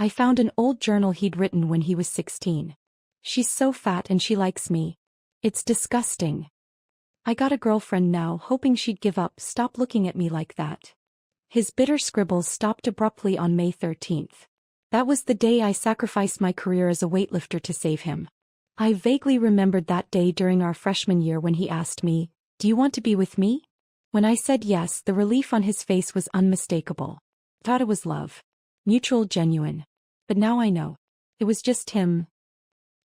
I found an old journal he'd written when he was 16. She's so fat and she likes me. It's disgusting. I got a girlfriend now, hoping she'd give up, stop looking at me like that. His bitter scribbles stopped abruptly on May 13th. That was the day I sacrificed my career as a weightlifter to save him. I vaguely remembered that day during our freshman year when he asked me, "Do you want to be with me?" When I said yes, the relief on his face was unmistakable. I thought it was love. Mutual, genuine. But now I know. It was just him.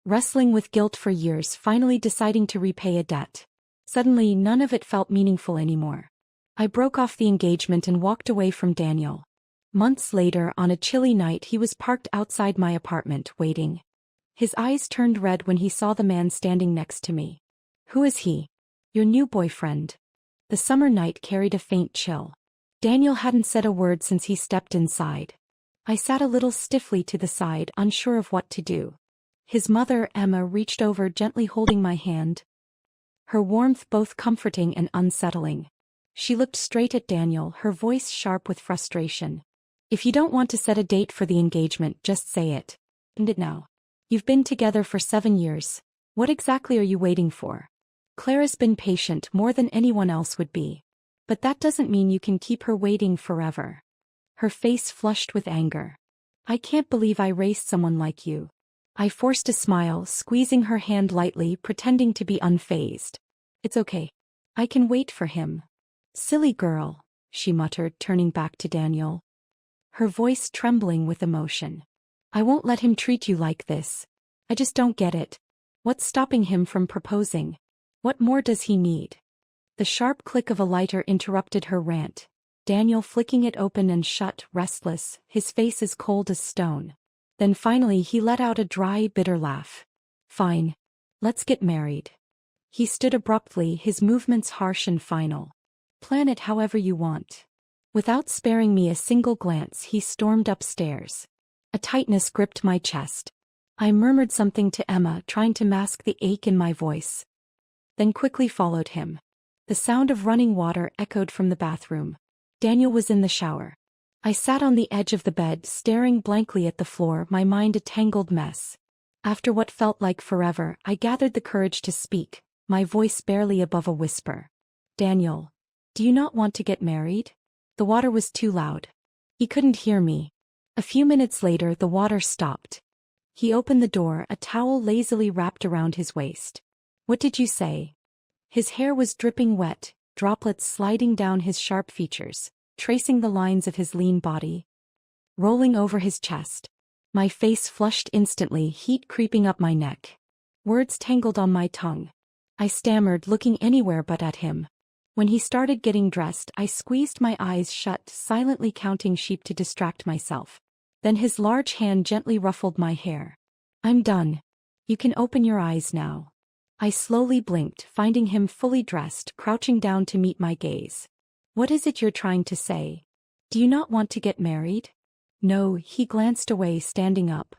Wrestling with guilt for years, finally deciding to repay a debt. Suddenly, none of it felt meaningful anymore. I broke off the engagement and walked away from Daniel. Months later, on a chilly night, he was parked outside my apartment, waiting. His eyes turned red when he saw the man standing next to me. "Who is he?" "Your new boyfriend." The summer night carried a faint chill. Daniel hadn't said a word since he stepped inside. I sat a little stiffly to the side, unsure of what to do. His mother, Emma, reached over, gently holding my hand. Her warmth both comforting and unsettling. She looked straight at Daniel, her voice sharp with frustration. "If you don't want to set a date for the engagement, just say it. End it now. You've been together for 7 years. What exactly are you waiting for?" Clara's been patient more than anyone else would be. But that doesn't mean you can keep her waiting forever. Her face flushed with anger. "I can't believe I raised someone like you." I forced a smile, squeezing her hand lightly, pretending to be unfazed. "It's okay. I can wait for him." "Silly girl," she muttered, turning back to Daniel. Her voice trembling with emotion. "I won't let him treat you like this. I just don't get it. What's stopping him from proposing? What more does he need?" The sharp click of a lighter interrupted her rant. Daniel flicking it open and shut, restless, his face as cold as stone. Then finally he let out a dry, bitter laugh. "Fine. Let's get married." He stood abruptly, his movements harsh and final. "Plan it however you want." Without sparing me a single glance, he stormed upstairs. A tightness gripped my chest. I murmured something to Emma, trying to mask the ache in my voice. Then quickly followed him. The sound of running water echoed from the bathroom. Daniel was in the shower. I sat on the edge of the bed, staring blankly at the floor, my mind a tangled mess. After what felt like forever, I gathered the courage to speak, my voice barely above a whisper. "Daniel, do you not want to get married?" The water was too loud. He couldn't hear me. A few minutes later, the water stopped. He opened the door, a towel lazily wrapped around his waist. "What did you say?" His hair was dripping wet, droplets sliding down his sharp features, tracing the lines of his lean body, rolling over his chest. My face flushed instantly, heat creeping up my neck. Words tangled on my tongue. I stammered, looking anywhere but at him. When he started getting dressed, I squeezed my eyes shut, silently counting sheep to distract myself. Then his large hand gently ruffled my hair. "I'm done. You can open your eyes now." I slowly blinked, finding him fully dressed, crouching down to meet my gaze. "What is it you're trying to say? Do you not want to get married?" "No," he glanced away, standing up,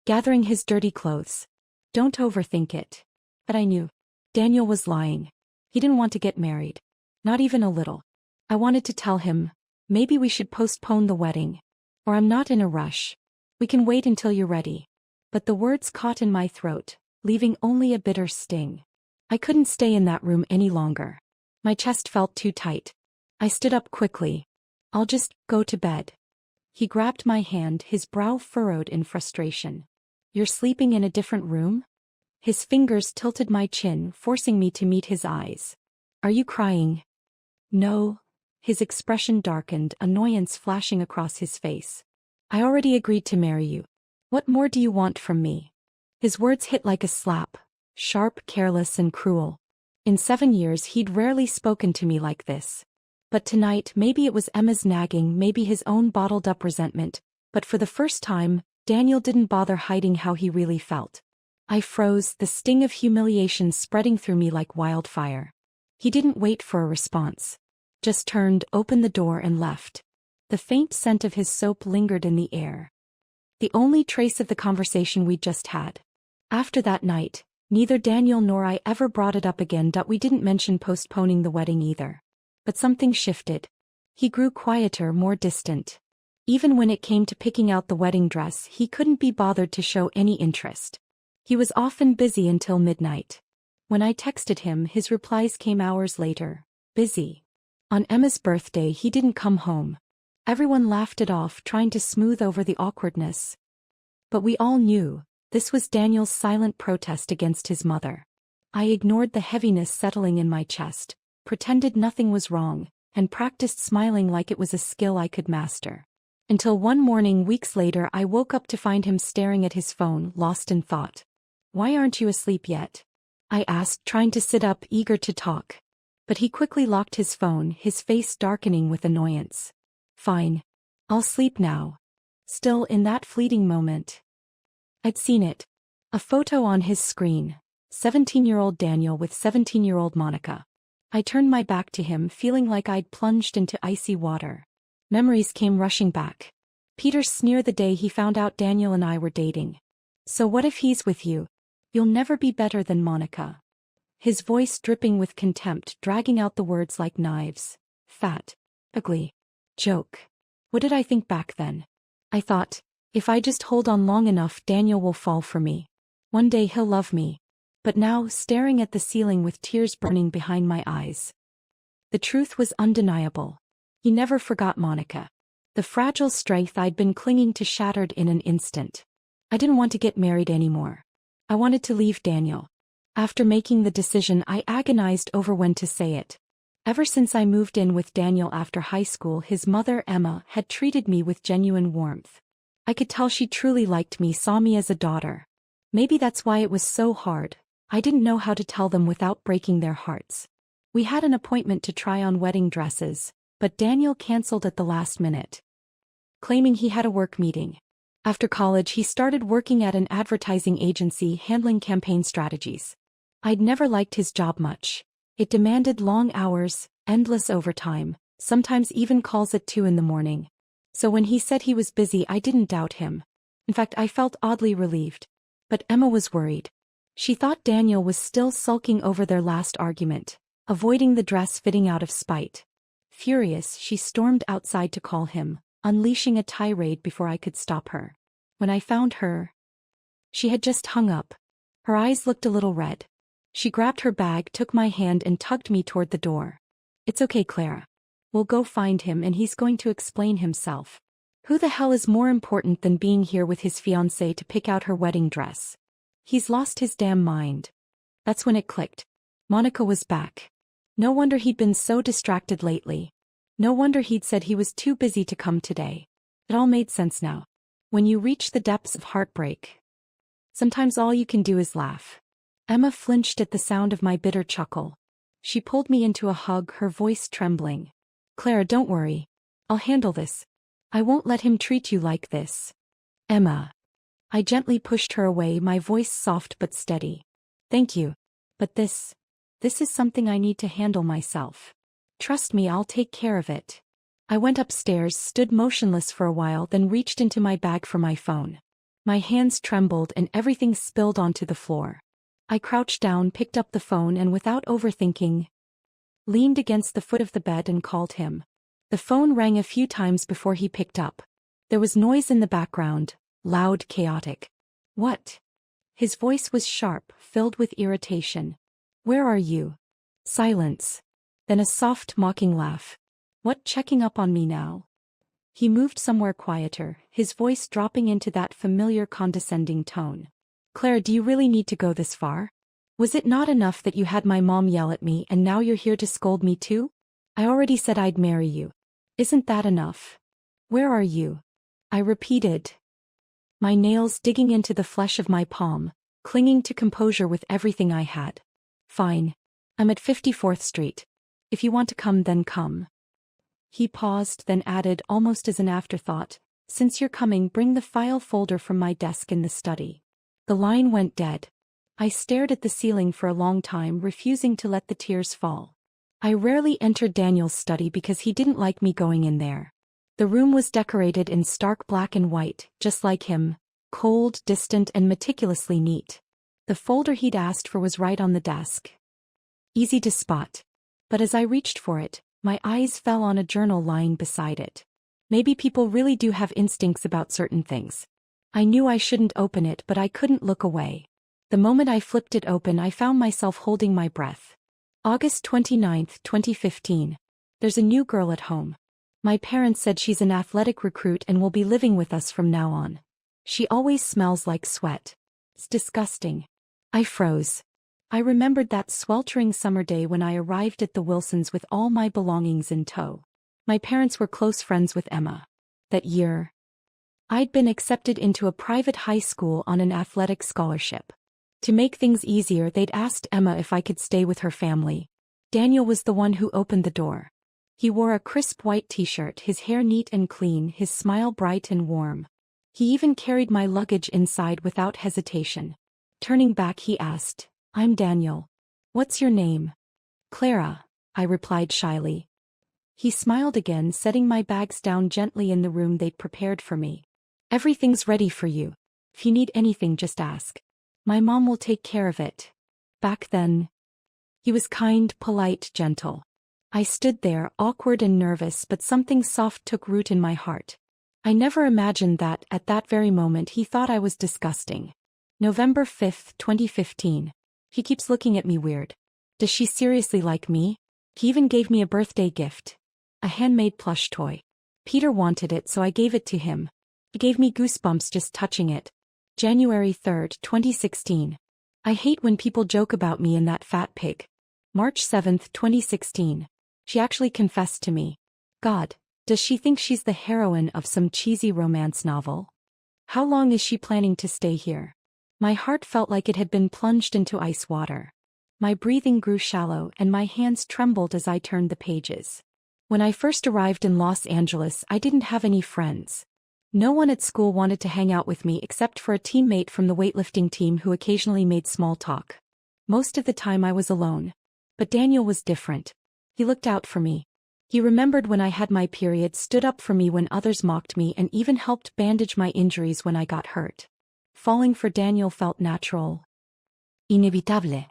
gathering his dirty clothes. "Don't overthink it." But I knew. Daniel was lying. He didn't want to get married. Not even a little. I wanted to tell him, "Maybe we should postpone the wedding. Or I'm not in a rush. We can wait until you're ready." But the words caught in my throat, leaving only a bitter sting. I couldn't stay in that room any longer. My chest felt too tight. I stood up quickly. "I'll just go to bed." He grabbed my hand, his brow furrowed in frustration. "You're sleeping in a different room?" His fingers tilted my chin, forcing me to meet his eyes. "Are you crying?" "No." His expression darkened, annoyance flashing across his face. "I already agreed to marry you. What more do you want from me?" His words hit like a slap, sharp, careless, and cruel. In 7 years he'd rarely spoken to me like this. But tonight, maybe it was Emma's nagging, maybe his own bottled-up resentment, but for the first time, Daniel didn't bother hiding how he really felt. I froze, the sting of humiliation spreading through me like wildfire. He didn't wait for a response. Just turned, opened the door and left. The faint scent of his soap lingered in the air. The only trace of the conversation we'd just had. After that night, neither Daniel nor I ever brought it up again. We didn't mention postponing the wedding either. But something shifted. He grew quieter, more distant. Even when it came to picking out the wedding dress, he couldn't be bothered to show any interest. He was often busy until midnight. When I texted him, his replies came hours later. Busy. On Emma's birthday, he didn't come home. Everyone laughed it off, trying to smooth over the awkwardness. But we all knew, this was Daniel's silent protest against his mother. I ignored the heaviness settling in my chest, pretended nothing was wrong, and practiced smiling like it was a skill I could master. Until one morning weeks later I woke up to find him staring at his phone, lost in thought. "Why aren't you asleep yet?" I asked, trying to sit up, eager to talk. But he quickly locked his phone, his face darkening with annoyance. "Fine. I'll sleep now." Still, in that fleeting moment, I'd seen it. A photo on his screen. 17-year-old Daniel with 17-year-old Monica. I turned my back to him, feeling like I'd plunged into icy water. Memories came rushing back. Peter's sneer the day he found out Daniel and I were dating. "So what if he's with you? You'll never be better than Monica." His voice dripping with contempt, dragging out the words like knives. Fat. Ugly. Joke. What did I think back then? I thought, if I just hold on long enough, Daniel will fall for me. One day he'll love me. But now, staring at the ceiling with tears burning behind my eyes, the truth was undeniable. He never forgot Monica. The fragile strength I'd been clinging to shattered in an instant. I didn't want to get married anymore. I wanted to leave Daniel. After making the decision, I agonized over when to say it. Ever since I moved in with Daniel after high school, his mother, Emma, had treated me with genuine warmth. I could tell she truly liked me, saw me as a daughter. Maybe that's why it was so hard. I didn't know how to tell them without breaking their hearts. We had an appointment to try on wedding dresses, but Daniel canceled at the last minute, claiming he had a work meeting. After college, he started working at an advertising agency handling campaign strategies. I'd never liked his job much. It demanded long hours, endless overtime, sometimes even calls at 2 in the morning. So when he said he was busy, I didn't doubt him. In fact, I felt oddly relieved. But Emma was worried. She thought Daniel was still sulking over their last argument, avoiding the dress fitting out of spite. Furious, she stormed outside to call him, unleashing a tirade before I could stop her. When I found her, she had just hung up. Her eyes looked a little red. She grabbed her bag, took my hand and tugged me toward the door. "It's okay, Clara. We'll go find him and he's going to explain himself. Who the hell is more important than being here with his fiancée to pick out her wedding dress? He's lost his damn mind." That's when it clicked. Monica was back. No wonder he'd been so distracted lately. No wonder he'd said he was too busy to come today. It all made sense now. When you reach the depths of heartbreak, sometimes all you can do is laugh. Emma flinched at the sound of my bitter chuckle. She pulled me into a hug, her voice trembling. "Clara, don't worry. I'll handle this. I won't let him treat you like this." "Emma." I gently pushed her away, my voice soft but steady. "Thank you. But this is something I need to handle myself. Trust me, I'll take care of it." I went upstairs, stood motionless for a while, then reached into my bag for my phone. My hands trembled and everything spilled onto the floor. I crouched down, picked up the phone and without overthinking, leaned against the foot of the bed and called him. The phone rang a few times before he picked up. There was noise in the background, loud, chaotic. "What?" His voice was sharp, filled with irritation. "Where are you?" Silence. Then a soft, mocking laugh. "What, checking up on me now?" He moved somewhere quieter, his voice dropping into that familiar condescending tone. "Claire, do you really need to go this far? Was it not enough that you had my mom yell at me and now you're here to scold me too? I already said I'd marry you. Isn't that enough? Where are you?" I repeated, my nails digging into the flesh of my palm, clinging to composure with everything I had. "Fine. I'm at 54th Street. If you want to come, then come." He paused, then added almost as an afterthought, "Since you're coming, bring the file folder from my desk in the study." The line went dead. I stared at the ceiling for a long time, refusing to let the tears fall. I rarely entered Daniel's study because he didn't like me going in there. The room was decorated in stark black and white, just like him, cold, distant, and meticulously neat. The folder he'd asked for was right on the desk. Easy to spot. But as I reached for it, my eyes fell on a journal lying beside it. Maybe people really do have instincts about certain things. I knew I shouldn't open it, but I couldn't look away. The moment I flipped it open, I found myself holding my breath. August 29, 2015. There's a new girl at home. My parents said she's an athletic recruit and will be living with us from now on. She always smells like sweat. It's disgusting. I froze. I remembered that sweltering summer day when I arrived at the Wilsons with all my belongings in tow. My parents were close friends with Emma. That year, I'd been accepted into a private high school on an athletic scholarship. To make things easier, they'd asked Emma if I could stay with her family. Daniel was the one who opened the door. He wore a crisp white t-shirt, his hair neat and clean, his smile bright and warm. He even carried my luggage inside without hesitation. Turning back, he asked, "I'm Daniel. What's your name?" "Clara," I replied shyly. He smiled again, setting my bags down gently in the room they'd prepared for me. "Everything's ready for you. If you need anything, just ask. My mom will take care of it." Back then, he was kind, polite, gentle. I stood there, awkward and nervous, but something soft took root in my heart. I never imagined that, at that very moment, he thought I was disgusting. November 5, 2015. He keeps looking at me weird. Does she seriously like me? He even gave me a birthday gift. A handmade plush toy. Peter wanted it, so I gave it to him. It gave me goosebumps just touching it. January 3, 2016. I hate when people joke about me and that fat pig. March 7, 2016. She actually confessed to me. God, does she think she's the heroine of some cheesy romance novel? How long is she planning to stay here? My heart felt like it had been plunged into ice water. My breathing grew shallow and my hands trembled as I turned the pages. When I first arrived in Los Angeles, I didn't have any friends. No one at school wanted to hang out with me except for a teammate from the weightlifting team who occasionally made small talk. Most of the time I was alone. But Daniel was different. He looked out for me. He remembered when I had my period, stood up for me when others mocked me, and even helped bandage my injuries when I got hurt. Falling for Daniel felt natural. Inevitable.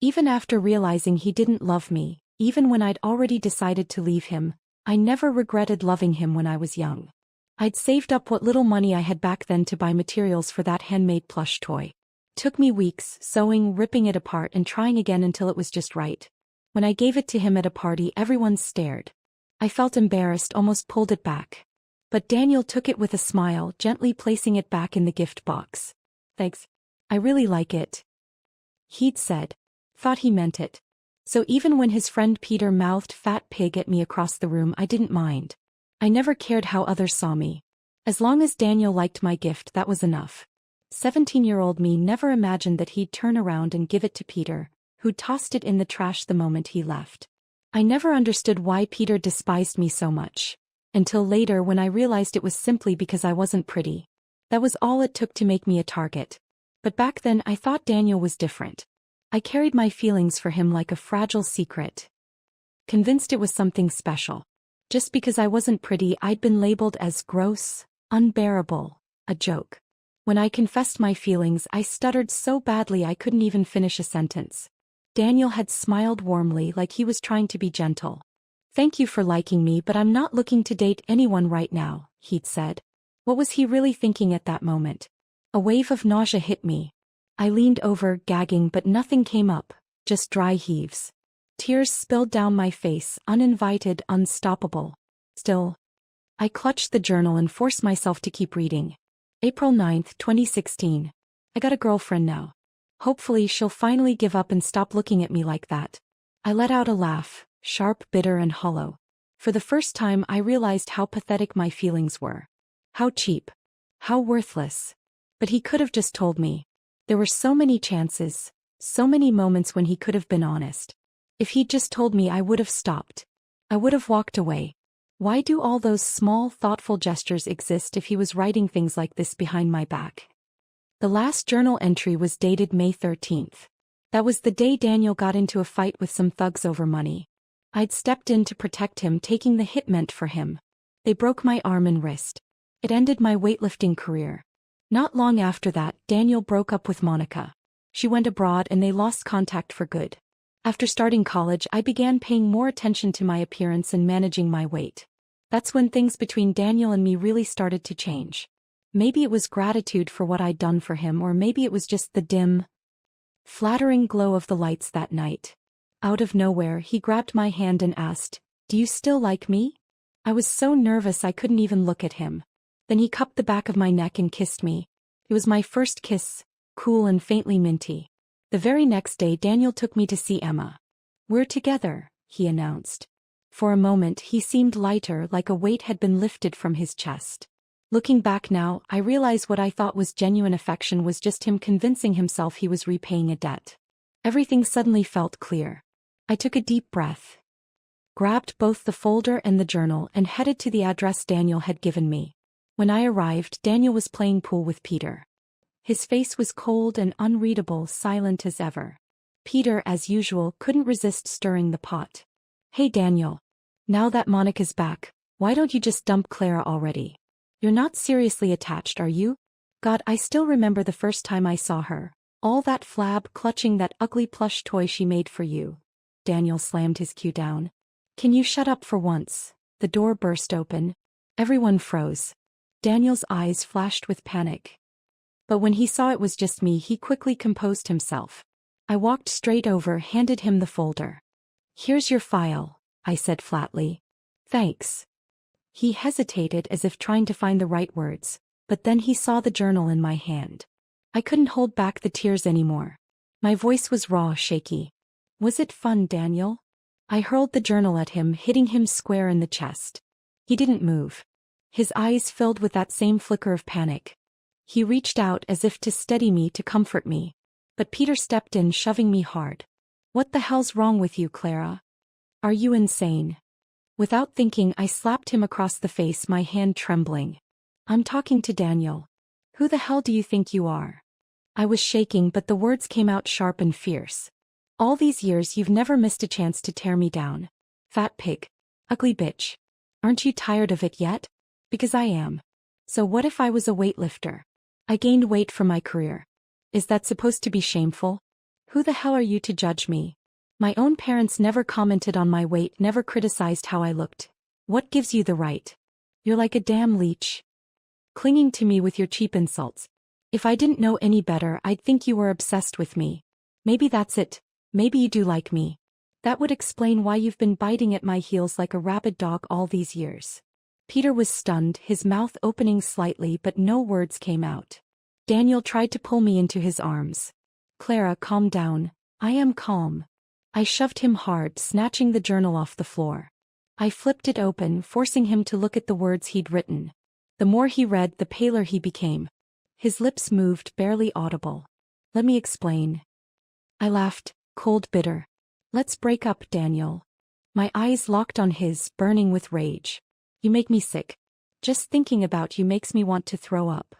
Even after realizing he didn't love me, even when I'd already decided to leave him, I never regretted loving him when I was young. I'd saved up what little money I had back then to buy materials for that handmade plush toy. Took me weeks, sewing, ripping it apart, and trying again until it was just right. When I gave it to him at a party, everyone stared. I felt embarrassed, almost pulled it back. But Daniel took it with a smile, gently placing it back in the gift box. "Thanks. I really like it," he'd said. Thought he meant it. So even when his friend Peter mouthed "fat pig" at me across the room, I didn't mind. I never cared how others saw me. As long as Daniel liked my gift, that was enough. 17-year-old me never imagined that he'd turn around and give it to Peter, who tossed it in the trash the moment he left. I never understood why Peter despised me so much. Until later, when I realized it was simply because I wasn't pretty. That was all it took to make me a target. But back then I thought Daniel was different. I carried my feelings for him like a fragile secret. Convinced it was something special. Just because I wasn't pretty, I'd been labeled as gross, unbearable, a joke. When I confessed my feelings, I stuttered so badly I couldn't even finish a sentence. Daniel had smiled warmly, like he was trying to be gentle. "Thank you for liking me, but I'm not looking to date anyone right now," he'd said. What was he really thinking at that moment? A wave of nausea hit me. I leaned over, gagging, but nothing came up, just dry heaves. Tears spilled down my face, uninvited, unstoppable. Still, I clutched the journal and forced myself to keep reading. April 9, 2016. I got a girlfriend now. Hopefully she'll finally give up and stop looking at me like that. I let out a laugh, sharp, bitter, and hollow. For the first time I realized how pathetic my feelings were. How cheap. How worthless. But he could have just told me. There were so many chances, so many moments when he could have been honest. If he'd just told me, I would have stopped. I would have walked away. Why do all those small, thoughtful gestures exist if he was writing things like this behind my back? The last journal entry was dated May 13th. That was the day Daniel got into a fight with some thugs over money. I'd stepped in to protect him, taking the hit meant for him. They broke my arm and wrist. It ended my weightlifting career. Not long after that, Daniel broke up with Monica. She went abroad and they lost contact for good. After starting college, I began paying more attention to my appearance and managing my weight. That's when things between Daniel and me really started to change. Maybe it was gratitude for what I'd done for him, or maybe it was just the dim, flattering glow of the lights that night. Out of nowhere, he grabbed my hand and asked, "Do you still like me?" I was so nervous I couldn't even look at him. Then he cupped the back of my neck and kissed me. It was my first kiss, cool and faintly minty. The very next day Daniel took me to see Emma. "We're together," he announced. For a moment he seemed lighter, like a weight had been lifted from his chest. Looking back now, I realize what I thought was genuine affection was just him convincing himself he was repaying a debt. Everything suddenly felt clear. I took a deep breath, grabbed both the folder and the journal, and headed to the address Daniel had given me. When I arrived, Daniel was playing pool with Peter. His face was cold and unreadable, silent as ever. Peter, as usual, couldn't resist stirring the pot. "Hey Daniel. Now that Monica's back, why don't you just dump Clara already? You're not seriously attached, are you? God, I still remember the first time I saw her. All that flab clutching that ugly plush toy she made for you." Daniel slammed his cue down. "Can you shut up for once?" The door burst open. Everyone froze. Daniel's eyes flashed with panic. But when he saw it was just me, he quickly composed himself. I walked straight over, handed him the folder. "Here's your file," I said flatly. "Thanks." He hesitated, as if trying to find the right words, but then he saw the journal in my hand. I couldn't hold back the tears anymore. My voice was raw, shaky. "Was it fun, Daniel?" I hurled the journal at him, hitting him square in the chest. He didn't move. His eyes filled with that same flicker of panic. He reached out as if to steady me, to comfort me. But Peter stepped in, shoving me hard. "What the hell's wrong with you, Clara? Are you insane?" Without thinking, I slapped him across the face, my hand trembling. "I'm talking to Daniel. Who the hell do you think you are?" I was shaking, but the words came out sharp and fierce. "All these years you've never missed a chance to tear me down. Fat pig. Ugly bitch. Aren't you tired of it yet? Because I am. So what if I was a weightlifter? I gained weight for my career. Is that supposed to be shameful? Who the hell are you to judge me? My own parents never commented on my weight, never criticized how I looked. What gives you the right? You're like a damn leech, clinging to me with your cheap insults. If I didn't know any better, I'd think you were obsessed with me. Maybe that's it. Maybe you do like me. That would explain why you've been biting at my heels like a rabid dog all these years." Peter was stunned, his mouth opening slightly, but no words came out. Daniel tried to pull me into his arms. "Clara, calm down." "I am calm." I shoved him hard, snatching the journal off the floor. I flipped it open, forcing him to look at the words he'd written. The more he read, the paler he became. His lips moved, barely audible. "Let me explain." I laughed, cold, bitter. "Let's break up, Daniel." My eyes locked on his, burning with rage. "You make me sick. Just thinking about you makes me want to throw up."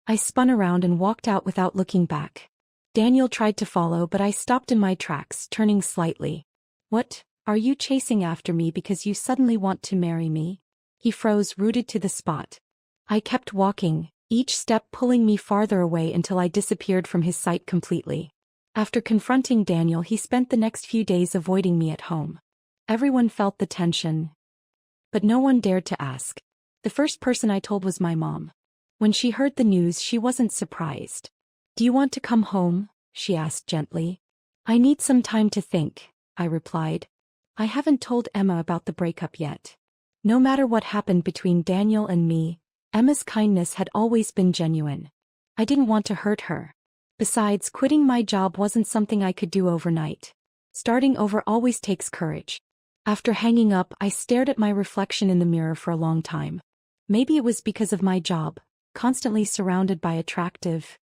I spun around and walked out without looking back. Daniel tried to follow, but I stopped in my tracks, turning slightly. "What? Are you chasing after me because you suddenly want to marry me?" He froze, rooted to the spot. I kept walking, each step pulling me farther away until I disappeared from his sight completely. After confronting Daniel, he spent the next few days avoiding me at home. Everyone felt the tension, but no one dared to ask. The first person I told was my mom. When she heard the news, she wasn't surprised. "Do you want to come home?" she asked gently. "I need some time to think," I replied. "I haven't told Emma about the breakup yet." No matter what happened between Daniel and me, Emma's kindness had always been genuine. I didn't want to hurt her. Besides, quitting my job wasn't something I could do overnight. Starting over always takes courage. After hanging up, I stared at my reflection in the mirror for a long time. Maybe it was because of my job, constantly surrounded by attractive,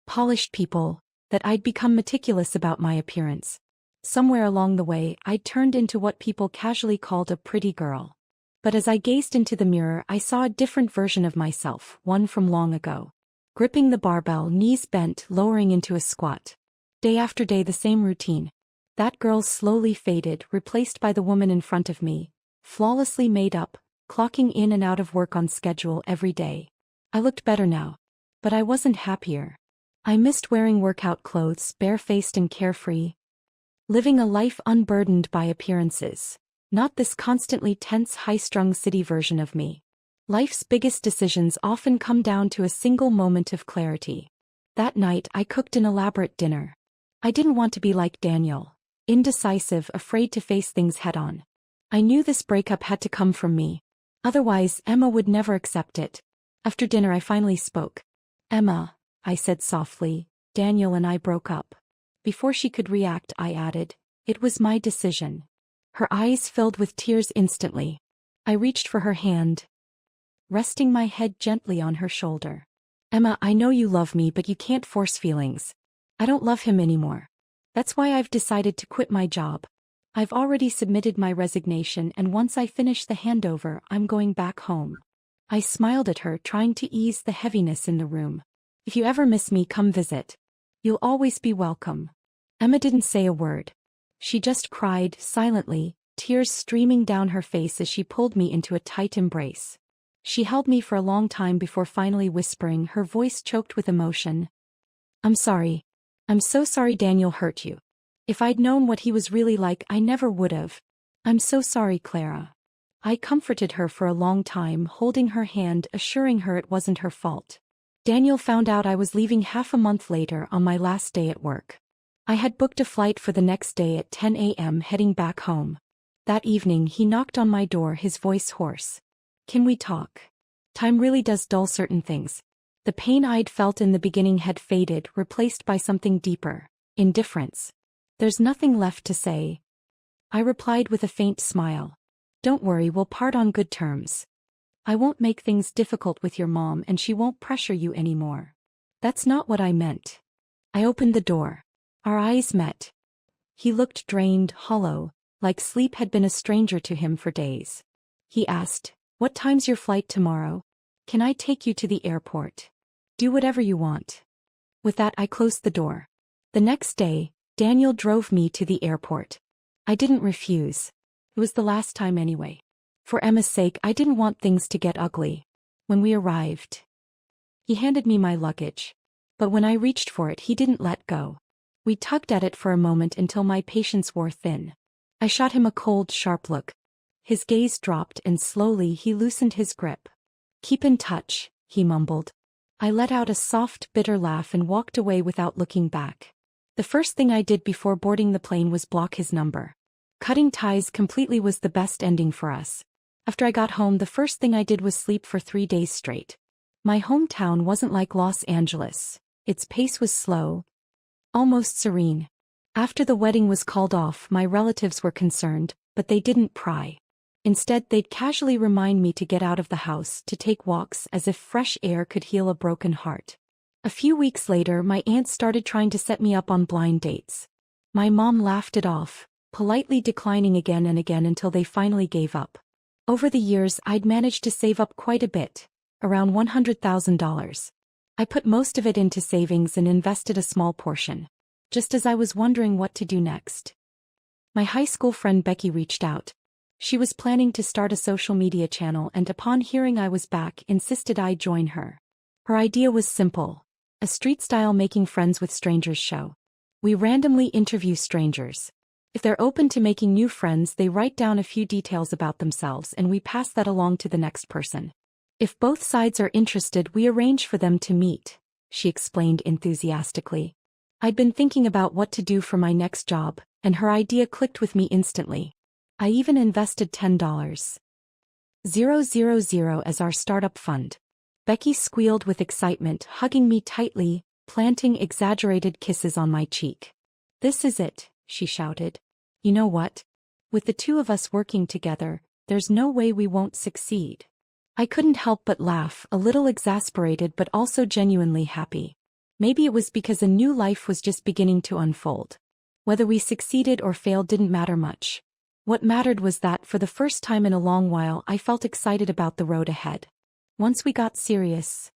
polished people, that I'd become meticulous about my appearance. Somewhere along the way, I'd turned into what people casually called a pretty girl. But as I gazed into the mirror, I saw a different version of myself, one from long ago. Gripping the barbell, knees bent, lowering into a squat. Day after day, the same routine. That girl slowly faded, replaced by the woman in front of me, flawlessly made up, clocking in and out of work on schedule every day. I looked better now, but I wasn't happier. I missed wearing workout clothes, barefaced and carefree, living a life unburdened by appearances. Not this constantly tense, high-strung city version of me. Life's biggest decisions often come down to a single moment of clarity. That night, I cooked an elaborate dinner. I didn't want to be like Daniel, indecisive, afraid to face things head-on. I knew this breakup had to come from me. Otherwise, Emma would never accept it. After dinner, I finally spoke. "Emma," I said softly, "Daniel and I broke up." Before she could react, I added, "It was my decision." Her eyes filled with tears instantly. I reached for her hand, resting my head gently on her shoulder. "Emma, I know you love me, but you can't force feelings. I don't love him anymore. That's why I've decided to quit my job. I've already submitted my resignation, and once I finish the handover, I'm going back home." I smiled at her, trying to ease the heaviness in the room. "If you ever miss me, come visit. You'll always be welcome." Emma didn't say a word. She just cried, silently, tears streaming down her face as she pulled me into a tight embrace. She held me for a long time before finally whispering, her voice choked with emotion, "I'm sorry. I'm so sorry Daniel hurt you. If I'd known what he was really like, I never would've. I'm so sorry, Clara." I comforted her for a long time, holding her hand, assuring her it wasn't her fault. Daniel found out I was leaving half a month later on my last day at work. I had booked a flight for the next day at 10 a.m. heading back home. That evening he knocked on my door, his voice hoarse. "Can we talk? Time really does dull certain things." The pain I'd felt in the beginning had faded, replaced by something deeper, indifference. "There's nothing left to say," I replied with a faint smile. "Don't worry, we'll part on good terms. I won't make things difficult with your mom, and she won't pressure you anymore." "That's not what I meant." I opened the door. Our eyes met. He looked drained, hollow, like sleep had been a stranger to him for days. He asked, "What time's your flight tomorrow? Can I take you to the airport?" "Do whatever you want." With that, I closed the door. The next day, Daniel drove me to the airport. I didn't refuse. It was the last time anyway. For Emma's sake, I didn't want things to get ugly. When we arrived, he handed me my luggage. But when I reached for it, he didn't let go. We tugged at it for a moment until my patience wore thin. I shot him a cold, sharp look. His gaze dropped, and slowly he loosened his grip. "Keep in touch," he mumbled. I let out a soft, bitter laugh and walked away without looking back. The first thing I did before boarding the plane was block his number. Cutting ties completely was the best ending for us. After I got home, the first thing I did was sleep for 3 days straight. My hometown wasn't like Los Angeles. Its pace was slow, almost serene. After the wedding was called off, my relatives were concerned, but they didn't pry. Instead, they'd casually remind me to get out of the house, to take walks, as if fresh air could heal a broken heart. A few weeks later, my aunt started trying to set me up on blind dates. My mom laughed it off, politely declining again and again until they finally gave up. Over the years, I'd managed to save up quite a bit, around $100,000. I put most of it into savings and invested a small portion. Just as I was wondering what to do next, my high school friend Becky reached out. She was planning to start a social media channel, and upon hearing I was back, insisted I join her. Her idea was simple: a street-style making friends with strangers show. We randomly interview strangers. If they're open to making new friends, they write down a few details about themselves, and we pass that along to the next person. If both sides are interested, we arrange for them to meet, she explained enthusiastically. I'd been thinking about what to do for my next job, and her idea clicked with me instantly. I even invested $10,000 as our startup fund. Becky squealed with excitement, hugging me tightly, planting exaggerated kisses on my cheek. "This is it," she shouted. "You know what? With the two of us working together, there's no way we won't succeed." I couldn't help but laugh, a little exasperated but also genuinely happy. Maybe it was because a new life was just beginning to unfold. Whether we succeeded or failed didn't matter much. What mattered was that, for the first time in a long while, I felt excited about the road ahead. Once we got serious,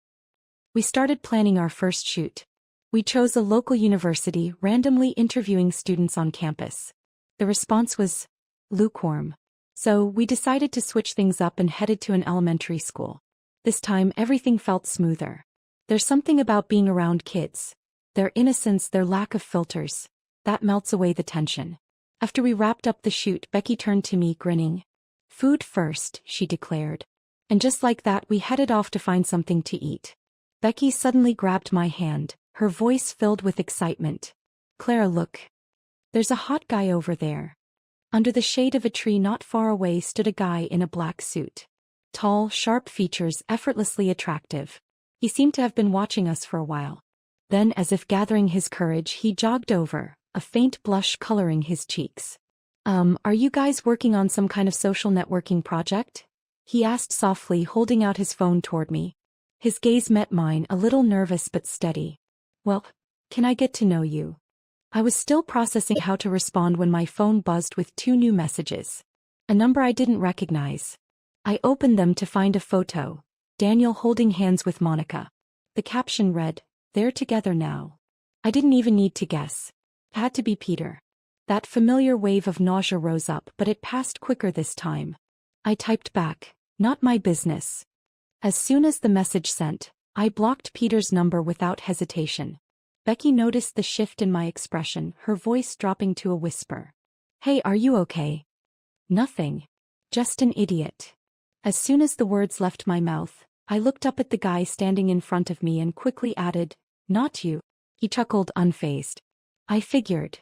we started planning our first shoot. We chose a local university, randomly interviewing students on campus. The response was lukewarm. So we decided to switch things up and headed to an elementary school. This time, everything felt smoother. There's something about being around kids. Their innocence, their lack of filters, that melts away the tension. After we wrapped up the shoot, Becky turned to me, grinning. "Food first," she declared. And just like that, we headed off to find something to eat. Becky suddenly grabbed my hand, her voice filled with excitement. "Clara, look. There's a hot guy over there." Under the shade of a tree not far away stood a guy in a black suit. Tall, sharp features, effortlessly attractive. He seemed to have been watching us for a while. Then, as if gathering his courage, he jogged over, a faint blush coloring his cheeks. Are you guys working on some kind of social networking project?" he asked softly, holding out his phone toward me. His gaze met mine, a little nervous but steady. "Well, can I get to know you?" I was still processing how to respond when my phone buzzed with 2 new messages. A number I didn't recognize. I opened them to find a photo. Daniel holding hands with Monica. The caption read, "They're together now." I didn't even need to guess. It had to be Peter. That familiar wave of nausea rose up, but it passed quicker this time. I typed back, "Not my business." As soon as the message sent, I blocked Peter's number without hesitation. Becky noticed the shift in my expression, her voice dropping to a whisper. "Hey, are you okay?" "Nothing. Just an idiot." As soon as the words left my mouth, I looked up at the guy standing in front of me and quickly added, "Not you." He chuckled, unfazed. I figured.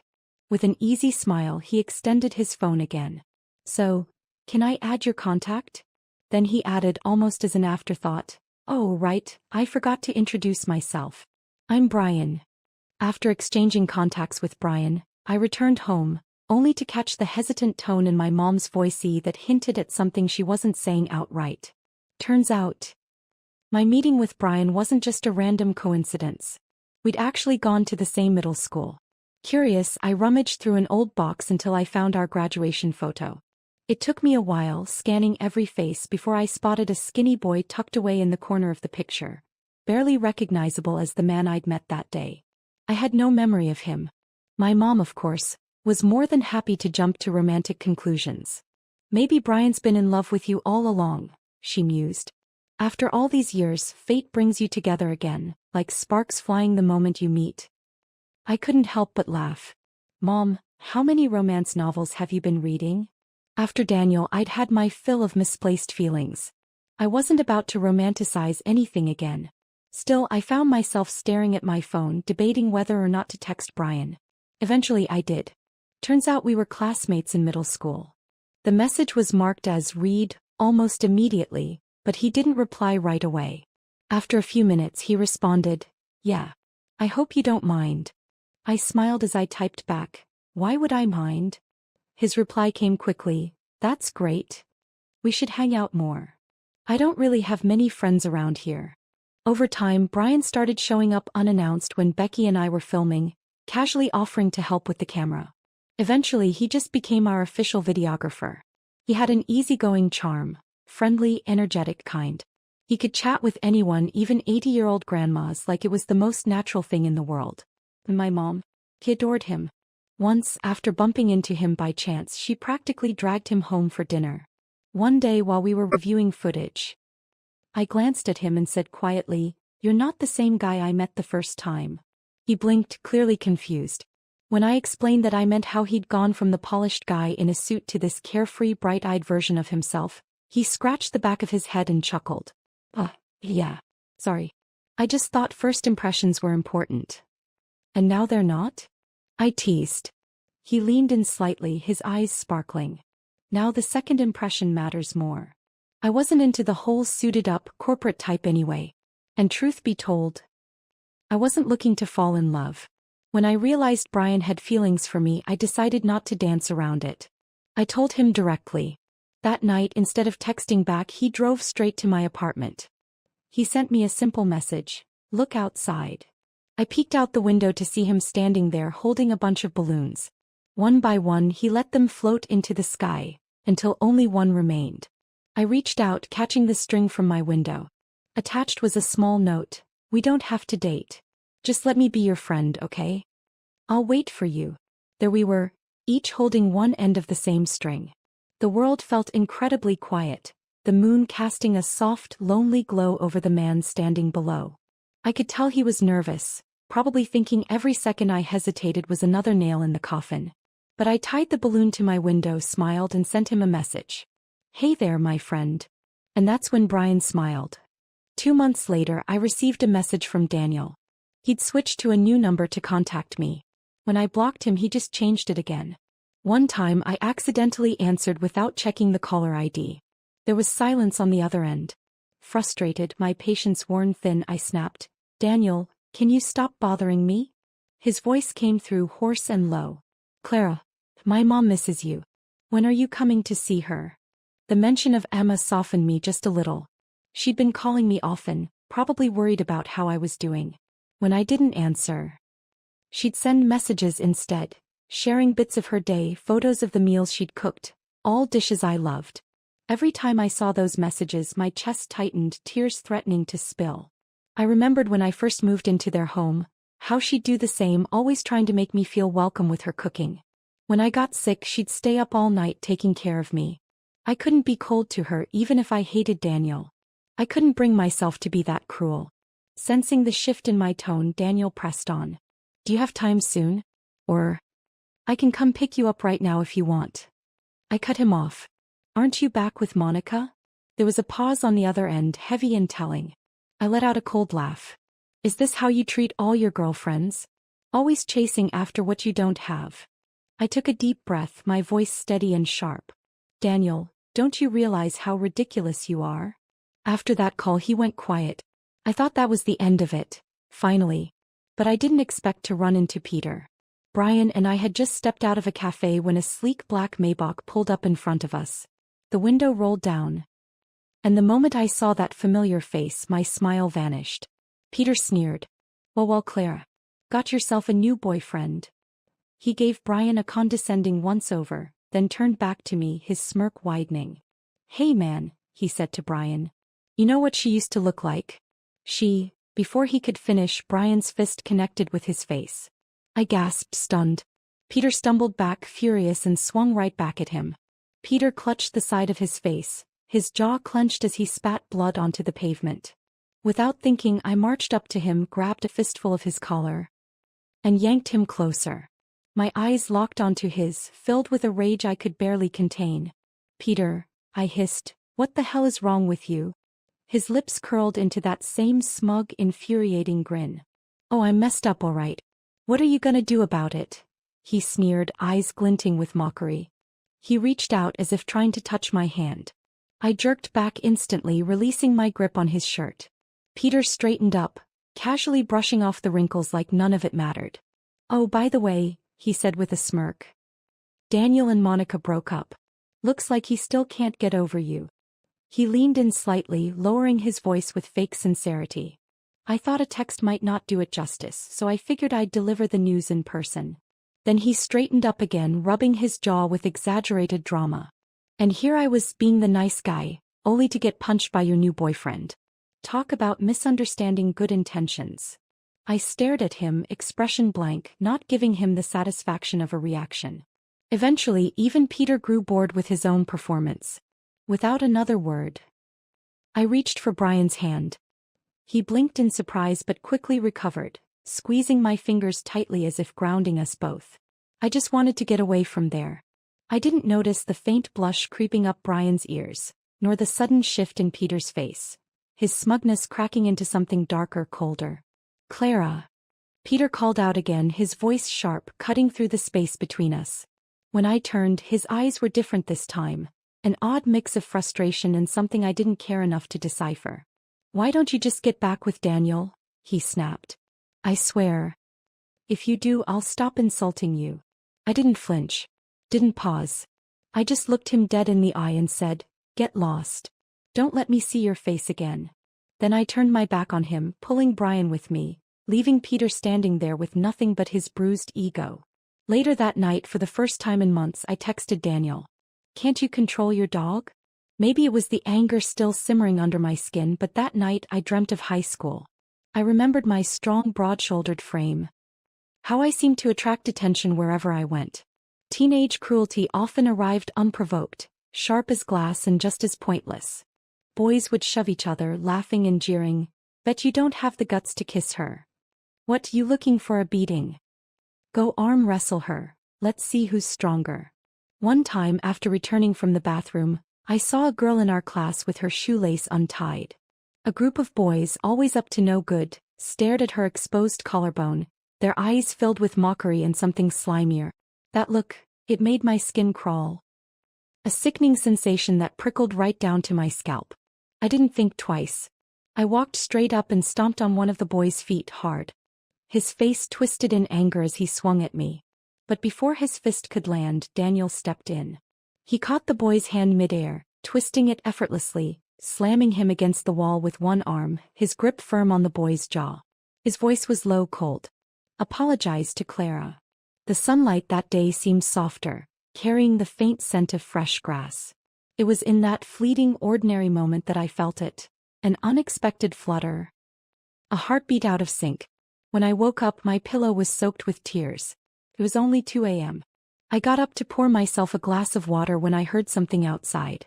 With an easy smile, he extended his phone again. "So, can I add your contact?" Then he added, almost as an afterthought, "Oh, right, I forgot to introduce myself. I'm Brian." After exchanging contacts with Brian, I returned home, only to catch the hesitant tone in my mom's voice that hinted at something she wasn't saying outright. Turns out, my meeting with Brian wasn't just a random coincidence. We'd actually gone to the same middle school. Curious, I rummaged through an old box until I found our graduation photo. It took me a while, scanning every face, before I spotted a skinny boy tucked away in the corner of the picture, barely recognizable as the man I'd met that day. I had no memory of him. My mom, of course, was more than happy to jump to romantic conclusions. "Maybe Brian's been in love with you all along," she mused. "After all these years, fate brings you together again, like sparks flying the moment you meet." I couldn't help but laugh. "Mom, how many romance novels have you been reading?" After Daniel, I'd had my fill of misplaced feelings. I wasn't about to romanticize anything again. Still, I found myself staring at my phone, debating whether or not to text Brian. Eventually I did. Turns out we were classmates in middle school. The message was marked as read almost immediately, but he didn't reply right away. After a few minutes he responded, "Yeah. I hope you don't mind." I smiled as I typed back, "Why would I mind?" His reply came quickly, "That's great. We should hang out more. I don't really have many friends around here." Over time, Brian started showing up unannounced when Becky and I were filming, casually offering to help with the camera. Eventually, he just became our official videographer. He had an easygoing charm, friendly, energetic kind. He could chat with anyone, even 80-year-old grandmas, like it was the most natural thing in the world. And my mom, he adored him. Once, after bumping into him by chance, she practically dragged him home for dinner. One day while we were reviewing footage, I glanced at him and said quietly, "You're not the same guy I met the first time." He blinked, clearly confused. When I explained that I meant how he'd gone from the polished guy in a suit to this carefree, bright-eyed version of himself, he scratched the back of his head and chuckled. Yeah. Sorry. I just thought first impressions were important." "And now they're not?" I teased. He leaned in slightly, his eyes sparkling. "Now the second impression matters more." I wasn't into the whole suited-up, corporate type anyway. And truth be told, I wasn't looking to fall in love. When I realized Brian had feelings for me, I decided not to dance around it. I told him directly. That night, instead of texting back, he drove straight to my apartment. He sent me a simple message, "Look outside." I peeked out the window to see him standing there holding a bunch of balloons. One by one, he let them float into the sky, until only one remained. I reached out, catching the string from my window. Attached was a small note, "We don't have to date. Just let me be your friend, okay? I'll wait for you." There we were, each holding one end of the same string. The world felt incredibly quiet, the moon casting a soft, lonely glow over the man standing below. I could tell he was nervous, probably thinking every second I hesitated was another nail in the coffin. But I tied the balloon to my window, smiled and sent him a message. "Hey there, my friend." And that's when Brian smiled. 2 months later, I received a message from Daniel. He'd switched to a new number to contact me. When I blocked him, he just changed it again. One time, I accidentally answered without checking the caller ID. There was silence on the other end. Frustrated, my patience worn thin, I snapped, "Daniel, can you stop bothering me?" His voice came through hoarse and low. "Clara, my mom misses you. When are you coming to see her?" The mention of Emma softened me just a little. She'd been calling me often, probably worried about how I was doing. When I didn't answer, she'd send messages instead, sharing bits of her day, photos of the meals she'd cooked, all dishes I loved. Every time I saw those messages, my chest tightened, tears threatening to spill. I remembered when I first moved into their home, how she'd do the same, always trying to make me feel welcome with her cooking. When I got sick, she'd stay up all night taking care of me. I couldn't be cold to her even if I hated Daniel. I couldn't bring myself to be that cruel. Sensing the shift in my tone, Daniel pressed on. "Do you have time soon? Or I can come pick you up right now if you want." I cut him off. "Aren't you back with Monica?" There was a pause on the other end, heavy and telling. I let out a cold laugh. "Is this how you treat all your girlfriends? Always chasing after what you don't have?" I took a deep breath, my voice steady and sharp. "Daniel, don't you realize how ridiculous you are?" After that call, he went quiet. I thought that was the end of it, finally. But I didn't expect to run into Peter. Brian and I had just stepped out of a cafe when a sleek black Maybach pulled up in front of us. The window rolled down. And the moment I saw that familiar face, my smile vanished. Peter sneered. Well, Clara. Got yourself a new boyfriend." He gave Brian a condescending once-over, then turned back to me, his smirk widening. "Hey man," he said to Brian. "You know what she used to look like?" Before he could finish, Brian's fist connected with his face. I gasped, stunned. Peter stumbled back, furious, and swung right back at him. Peter clutched the side of his face, his jaw clenched as he spat blood onto the pavement. Without thinking, I marched up to him, grabbed a fistful of his collar, and yanked him closer. My eyes locked onto his, filled with a rage I could barely contain. "Peter," I hissed, "what the hell is wrong with you?" His lips curled into that same smug, infuriating grin. "Oh, I'm messed up all right. What are you gonna do about it?" He sneered, eyes glinting with mockery. He reached out as if trying to touch my hand. I jerked back instantly, releasing my grip on his shirt. Peter straightened up, casually brushing off the wrinkles like none of it mattered. "Oh, by the way," he said with a smirk, "Daniel and Monica broke up. Looks like he still can't get over you." He leaned in slightly, lowering his voice with fake sincerity. I thought a text might not do it justice, so I figured I'd deliver the news in person. Then he straightened up again, rubbing his jaw with exaggerated drama. "And here I was, being the nice guy, only to get punched by your new boyfriend. Talk about misunderstanding good intentions." I stared at him, expression blank, not giving him the satisfaction of a reaction. Eventually, even Peter grew bored with his own performance. Without another word, I reached for Brian's hand. He blinked in surprise but quickly recovered, squeezing my fingers tightly as if grounding us both. I just wanted to get away from there. I didn't notice the faint blush creeping up Brian's ears, nor the sudden shift in Peter's face, his smugness cracking into something darker, colder. "Clara," Peter called out again, his voice sharp, cutting through the space between us. When I turned, his eyes were different this time, an odd mix of frustration and something I didn't care enough to decipher. "Why don't you just get back with Daniel?" he snapped. "I swear, if you do, I'll stop insulting you." I didn't flinch, didn't pause. I just looked him dead in the eye and said, "Get lost. Don't let me see your face again." Then I turned my back on him, pulling Brian with me, leaving Peter standing there with nothing but his bruised ego. Later that night, for the first time in months, I texted Daniel. "Can't you control your dog?" Maybe it was the anger still simmering under my skin, but that night I dreamt of high school. I remembered my strong, broad-shouldered frame. How I seemed to attract attention wherever I went. Teenage cruelty often arrived unprovoked, sharp as glass and just as pointless. Boys would shove each other, laughing and jeering. "Bet you don't have the guts to kiss her. What, you looking for a beating? Go arm wrestle her." Let's see who's stronger. One time after returning from the bathroom, I saw a girl in our class with her shoelace untied. A group of boys, always up to no good, stared at her exposed collarbone, their eyes filled with mockery and something slimier. That look, it made my skin crawl. A sickening sensation that prickled right down to my scalp. I didn't think twice. I walked straight up and stomped on one of the boy's feet hard. His face twisted in anger as he swung at me. But before his fist could land, Daniel stepped in. He caught the boy's hand midair, twisting it effortlessly, slamming him against the wall with one arm, his grip firm on the boy's jaw. His voice was low, cold. Apologize to Clara. The sunlight that day seemed softer, carrying the faint scent of fresh grass. It was in that fleeting, ordinary moment that I felt it. An unexpected flutter. A heartbeat out of sync. When I woke up, my pillow was soaked with tears. It was only 2 a.m. I got up to pour myself a glass of water when I heard something outside.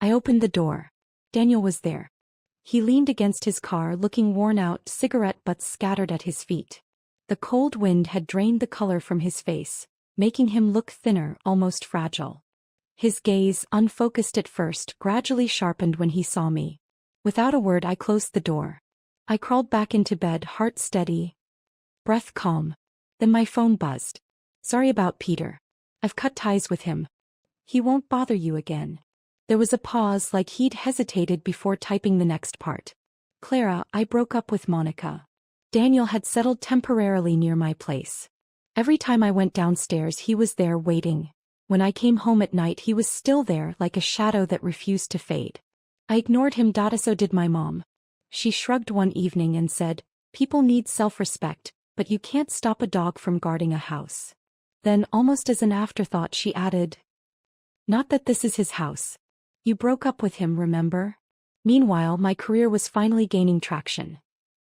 I opened the door. Daniel was there. He leaned against his car, looking worn out, cigarette butts scattered at his feet. The cold wind had drained the color from his face, making him look thinner, almost fragile. His gaze, unfocused at first, gradually sharpened when he saw me. Without a word, I closed the door. I crawled back into bed, heart steady, breath calm. Then my phone buzzed. Sorry about Peter. I've cut ties with him. He won't bother you again. There was a pause, like he'd hesitated before typing the next part. Clara, I broke up with Monica. Daniel had settled temporarily near my place. Every time I went downstairs, he was there waiting. When I came home at night, he was still there, like a shadow that refused to fade. I ignored him, so did my mom. She shrugged one evening and said, "People need self-respect, but you can't stop a dog from guarding a house." Then, almost as an afterthought, she added, "Not that this is his house. You broke up with him, remember?" Meanwhile, my career was finally gaining traction.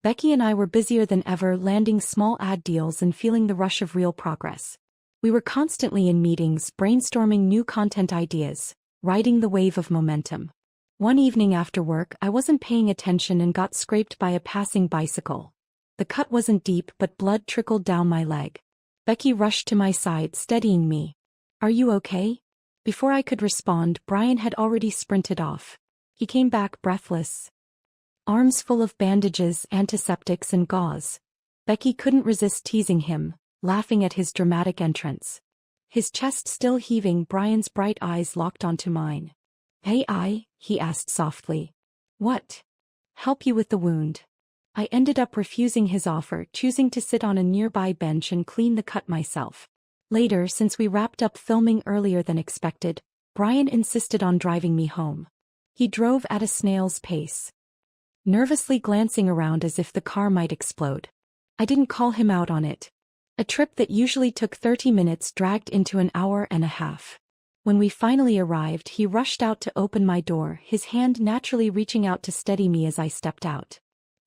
Becky and I were busier than ever, landing small ad deals and feeling the rush of real progress. We were constantly in meetings, brainstorming new content ideas, riding the wave of momentum. One evening after work, I wasn't paying attention and got scraped by a passing bicycle. The cut wasn't deep, but blood trickled down my leg. Becky rushed to my side, steadying me. "Are you okay?" Before I could respond, Brian had already sprinted off. He came back breathless, arms full of bandages, antiseptics, and gauze. Becky couldn't resist teasing him, laughing at his dramatic entrance. His chest still heaving, Brian's bright eyes locked onto mine. "Hey, he asked softly. "What?" "Help you with the wound." I ended up refusing his offer, choosing to sit on a nearby bench and clean the cut myself. Later, since we wrapped up filming earlier than expected, Brian insisted on driving me home. He drove at a snail's pace, nervously glancing around as if the car might explode. I didn't call him out on it. A trip that usually took 30 minutes dragged into an hour and a half. When we finally arrived, he rushed out to open my door, his hand naturally reaching out to steady me as I stepped out.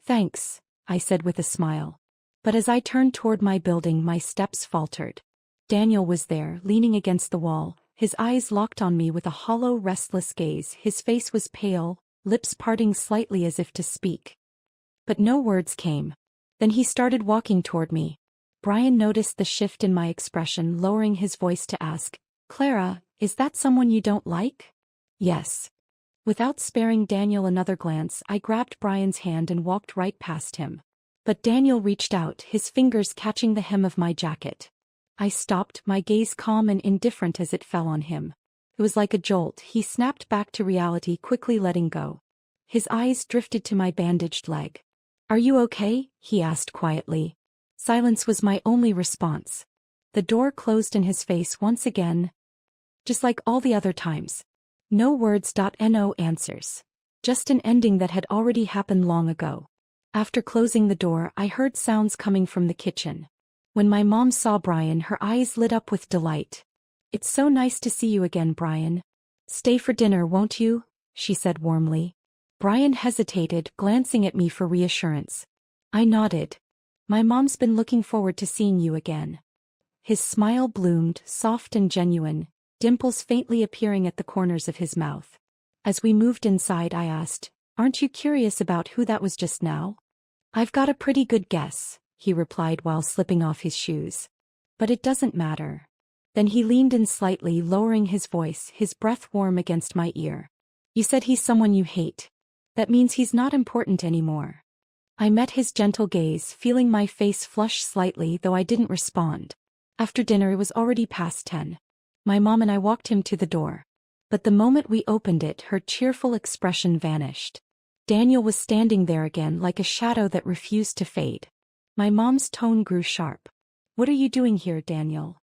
"Thanks," I said with a smile. But as I turned toward my building, my steps faltered. Daniel was there, leaning against the wall, his eyes locked on me with a hollow, restless gaze. His face was pale, lips parting slightly as if to speak. But no words came. Then he started walking toward me. Brian noticed the shift in my expression, lowering his voice to ask, "Clara, is that someone you don't like?" "Yes." Without sparing Daniel another glance, I grabbed Brian's hand and walked right past him. But Daniel reached out, his fingers catching the hem of my jacket. I stopped, my gaze calm and indifferent as it fell on him. It was like a jolt. He snapped back to reality, quickly letting go. His eyes drifted to my bandaged leg. "Are you okay?" he asked quietly. Silence was my only response. The door closed in his face once again, just like all the other times. No words, no answers. Just an ending that had already happened long ago. After closing the door, I heard sounds coming from the kitchen. When my mom saw Brian, her eyes lit up with delight. "It's so nice to see you again, Brian. Stay for dinner, won't you?" she said warmly. Brian hesitated, glancing at me for reassurance. I nodded. "My mom's been looking forward to seeing you again." His smile bloomed, soft and genuine, dimples faintly appearing at the corners of his mouth. As we moved inside, I asked, "Aren't you curious about who that was just now?" "I've got a pretty good guess," he replied while slipping off his shoes. "But it doesn't matter. Then he leaned in slightly, lowering his voice, his breath warm against my ear. You said he's someone you hate. That means he's not important anymore. I met his gentle gaze, feeling my face flush slightly, though I didn't respond. After dinner, it was already past 10. My mom and I walked him to the door. But the moment we opened it, her cheerful expression vanished. Daniel was standing there again, like a shadow that refused to fade. My mom's tone grew sharp. What are you doing here, Daniel?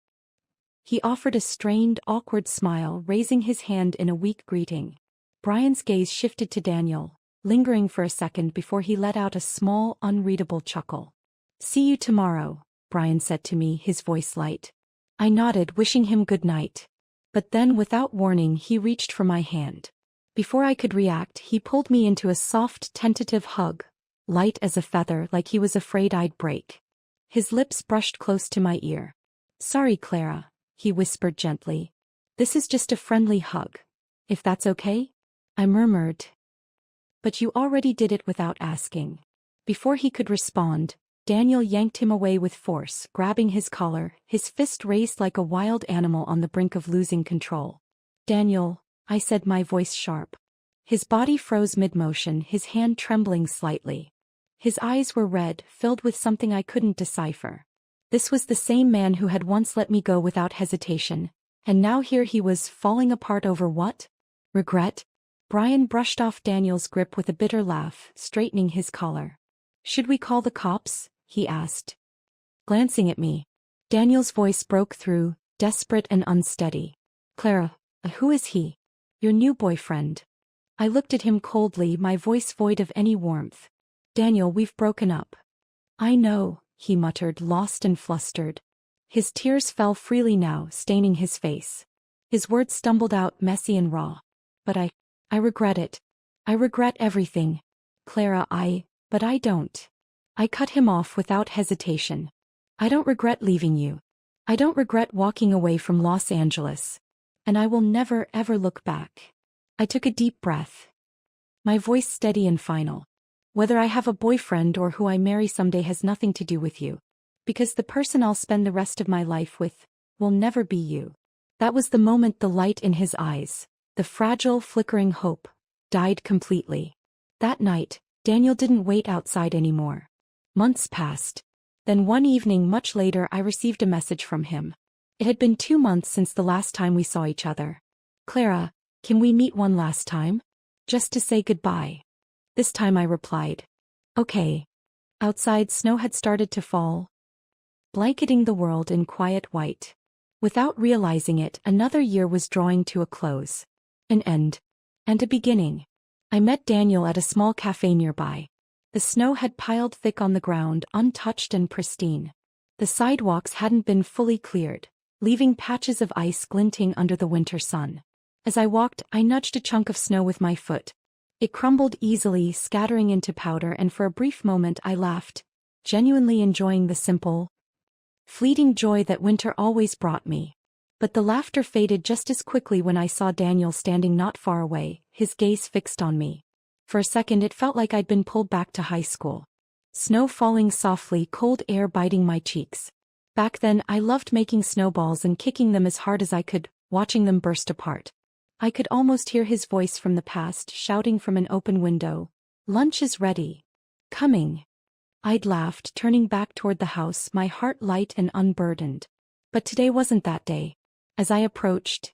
He offered a strained, awkward smile, raising his hand in a weak greeting. Brian's gaze shifted to Daniel, lingering for a second before he let out a small, unreadable chuckle. See you tomorrow, Brian said to me, his voice light. I nodded, wishing him good night. But then, without warning, he reached for my hand. Before I could react, he pulled me into a soft, tentative hug, light as a feather, like he was afraid I'd break. His lips brushed close to my ear. Sorry, Clara, he whispered gently. This is just a friendly hug. If that's okay? I murmured. But you already did it without asking. Before he could respond, Daniel yanked him away with force, grabbing his collar, his fist raised like a wild animal on the brink of losing control. Daniel, I said, my voice sharp. His body froze mid-motion, his hand trembling slightly. His eyes were red, filled with something I couldn't decipher. This was the same man who had once let me go without hesitation, and now here he was, falling apart over what? Regret? Brian brushed off Daniel's grip with a bitter laugh, straightening his collar. Should we call the cops? He asked. Glancing at me. Daniel's voice broke through, desperate and unsteady. Clara, who is he? Your new boyfriend. I looked at him coldly, my voice void of any warmth. Daniel, we've broken up. I know, he muttered, lost and flustered. His tears fell freely now, staining his face. His words stumbled out, messy and raw. But I regret it. I regret everything. Clara, but I don't. I cut him off without hesitation. I don't regret leaving you. I don't regret walking away from Los Angeles. And I will never ever look back. I took a deep breath. My voice steady and final. Whether I have a boyfriend or who I marry someday has nothing to do with you. Because the person I'll spend the rest of my life with will never be you. That was the moment the light in his eyes, the fragile, flickering hope, died completely. That night, Daniel didn't wait outside anymore. Months passed. Then one evening much later I received a message from him. It had been 2 months since the last time we saw each other. Clara, can we meet one last time? Just to say goodbye. This time I replied. Okay. Outside, snow had started to fall, blanketing the world in quiet white. Without realizing it, another year was drawing to a close. An end. And a beginning. I met Daniel at a small cafe nearby. The snow had piled thick on the ground, untouched and pristine. The sidewalks hadn't been fully cleared, leaving patches of ice glinting under the winter sun. As I walked, I nudged a chunk of snow with my foot. It crumbled easily, scattering into powder, and for a brief moment I laughed, genuinely enjoying the simple, fleeting joy that winter always brought me. But the laughter faded just as quickly when I saw Daniel standing not far away, his gaze fixed on me. For a second it felt like I'd been pulled back to high school. Snow falling softly, cold air biting my cheeks. Back then I loved making snowballs and kicking them as hard as I could, watching them burst apart. I could almost hear his voice from the past, shouting from an open window, "Lunch is ready. Coming." I'd laughed, turning back toward the house, my heart light and unburdened. But today wasn't that day. As I approached,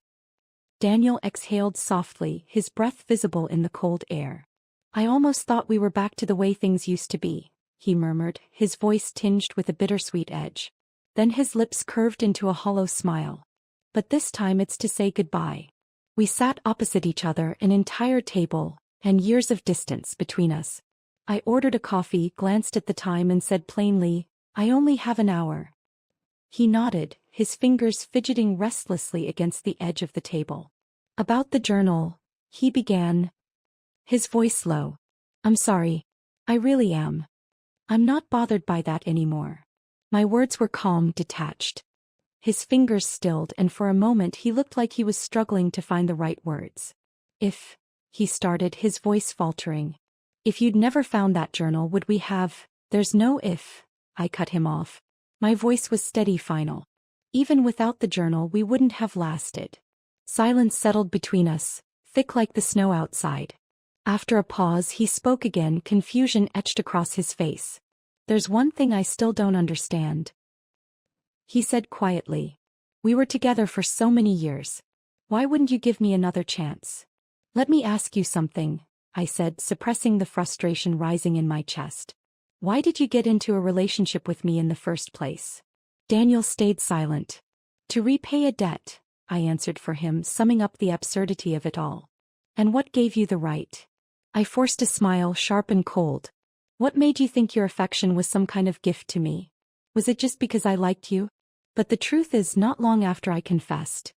Daniel exhaled softly, his breath visible in the cold air. I almost thought we were back to the way things used to be, he murmured, his voice tinged with a bittersweet edge. Then his lips curved into a hollow smile. But this time it's to say goodbye. We sat opposite each other, an entire table, and years of distance between us. I ordered a coffee, glanced at the time and said plainly, "I only have an hour." He nodded, his fingers fidgeting restlessly against the edge of the table. "About the journal," he began, his voice low. "I'm sorry. I really am. I'm not bothered by that anymore." My words were calm, detached. His fingers stilled, and for a moment he looked like he was struggling to find the right words. "If," he started, his voice faltering. "If you'd never found that journal, would we have—" "There's no if," I cut him off. My voice was steady, final. Even without the journal, we wouldn't have lasted. Silence settled between us, thick like the snow outside. After a pause, he spoke again, confusion etched across his face. "There's one thing I still don't understand," he said quietly. "We were together for so many years. Why wouldn't you give me another chance?" "Let me ask you something," I said, suppressing the frustration rising in my chest. "Why did you get into a relationship with me in the first place?" Daniel stayed silent. "To repay a debt," I answered for him, summing up the absurdity of it all. "And what gave you the right?" I forced a smile, sharp and cold. "What made you think your affection was some kind of gift to me? Was it just because I liked you?" But the truth is, not long after I confessed,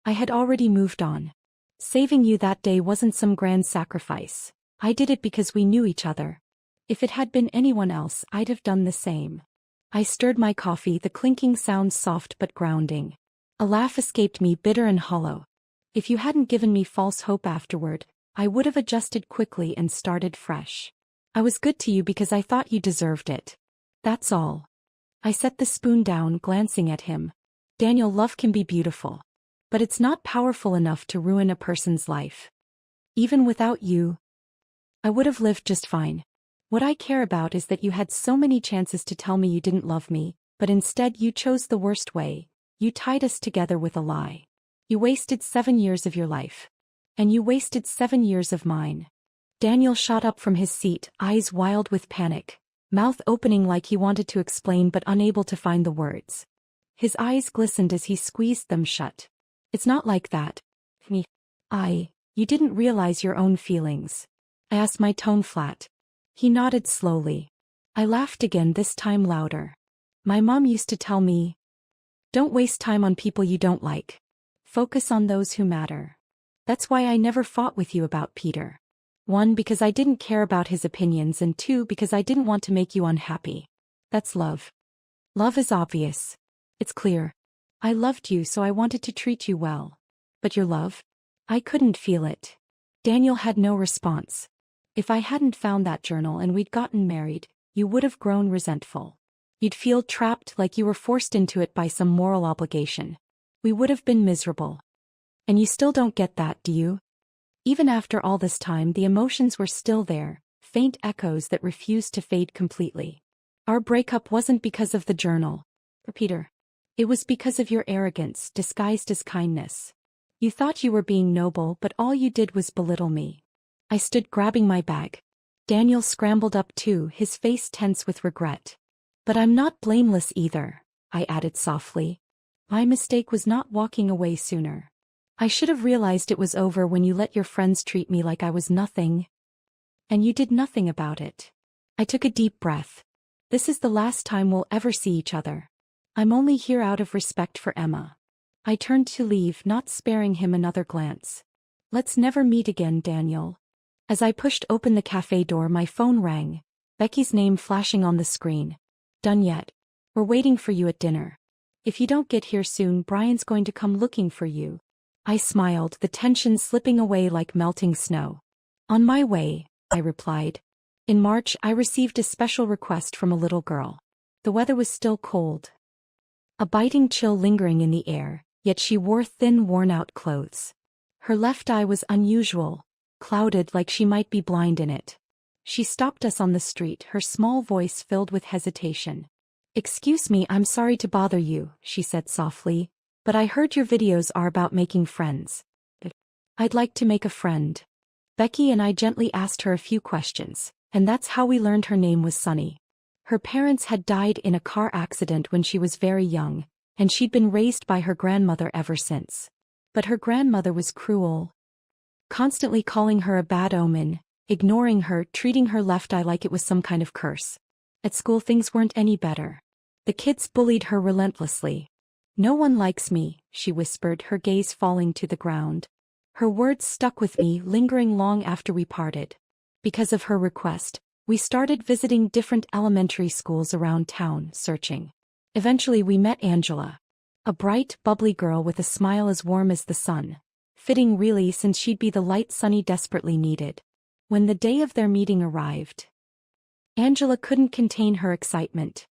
I had already moved on. Saving you that day wasn't some grand sacrifice. I did it because we knew each other. If it had been anyone else, I'd have done the same. I stirred my coffee, the clinking sound soft but grounding. A laugh escaped me, bitter and hollow. "If you hadn't given me false hope afterward, I would have adjusted quickly and started fresh. I was good to you because I thought you deserved it. That's all." I set the spoon down, glancing at him. "Daniel, love can be beautiful. But it's not powerful enough to ruin a person's life. Even without you, I would have lived just fine. What I care about is that you had so many chances to tell me you didn't love me, but instead you chose the worst way. You tied us together with a lie. You wasted 7 years of your life. And you wasted 7 years of mine." Daniel shot up from his seat, eyes wild with panic, mouth opening like he wanted to explain but unable to find the words. His eyes glistened as he squeezed them shut. "It's not like that. You didn't realize your own feelings," I asked, my tone flat. He nodded slowly. I laughed again, this time louder. "My mom used to tell me, don't waste time on people you don't like. Focus on those who matter. That's why I never fought with you about Peter. 1, because I didn't care about his opinions, and 2, because I didn't want to make you unhappy. That's love. Love is obvious. It's clear. I loved you, so I wanted to treat you well. But your love? I couldn't feel it." Daniel had no response. "If I hadn't found that journal and we'd gotten married, you would have grown resentful. You'd feel trapped, like you were forced into it by some moral obligation. We would have been miserable. And you still don't get that, do you?" Even after all this time, the emotions were still there, faint echoes that refused to fade completely. "Our breakup wasn't because of the journal, or Peter. It was because of your arrogance, disguised as kindness. You thought you were being noble, but all you did was belittle me." I stood, grabbing my bag. Daniel scrambled up too, his face tense with regret. "But I'm not blameless either," I added softly. "My mistake was not walking away sooner. I should have realized it was over when you let your friends treat me like I was nothing. And you did nothing about it." I took a deep breath. "This is the last time we'll ever see each other. I'm only here out of respect for Emma." I turned to leave, not sparing him another glance. "Let's never meet again, Daniel." As I pushed open the cafe door, my phone rang, Becky's name flashing on the screen. "Done yet? We're waiting for you at dinner. If you don't get here soon, Brian's going to come looking for you." I smiled, the tension slipping away like melting snow. "On my way," I replied. In March, I received a special request from a little girl. The weather was still cold, a biting chill lingering in the air, yet she wore thin, worn-out clothes. Her left eye was unusual, clouded like she might be blind in it. She stopped us on the street, her small voice filled with hesitation. "Excuse me, I'm sorry to bother you," she said softly, "but I heard your videos are about making friends. I'd like to make a friend." Becky and I gently asked her a few questions, and that's how we learned her name was Sunny. Her parents had died in a car accident when she was very young, and she'd been raised by her grandmother ever since. But her grandmother was cruel, constantly calling her a bad omen, ignoring her, treating her left eye like it was some kind of curse. At school, things weren't any better. The kids bullied her relentlessly. "No one likes me," she whispered, her gaze falling to the ground. Her words stuck with me, lingering long after we parted. Because of her request, we started visiting different elementary schools around town, searching. Eventually we met Angela, a bright, bubbly girl with a smile as warm as the sun. Fitting really, since she'd be the light Sunny desperately needed. When the day of their meeting arrived, Angela couldn't contain her excitement.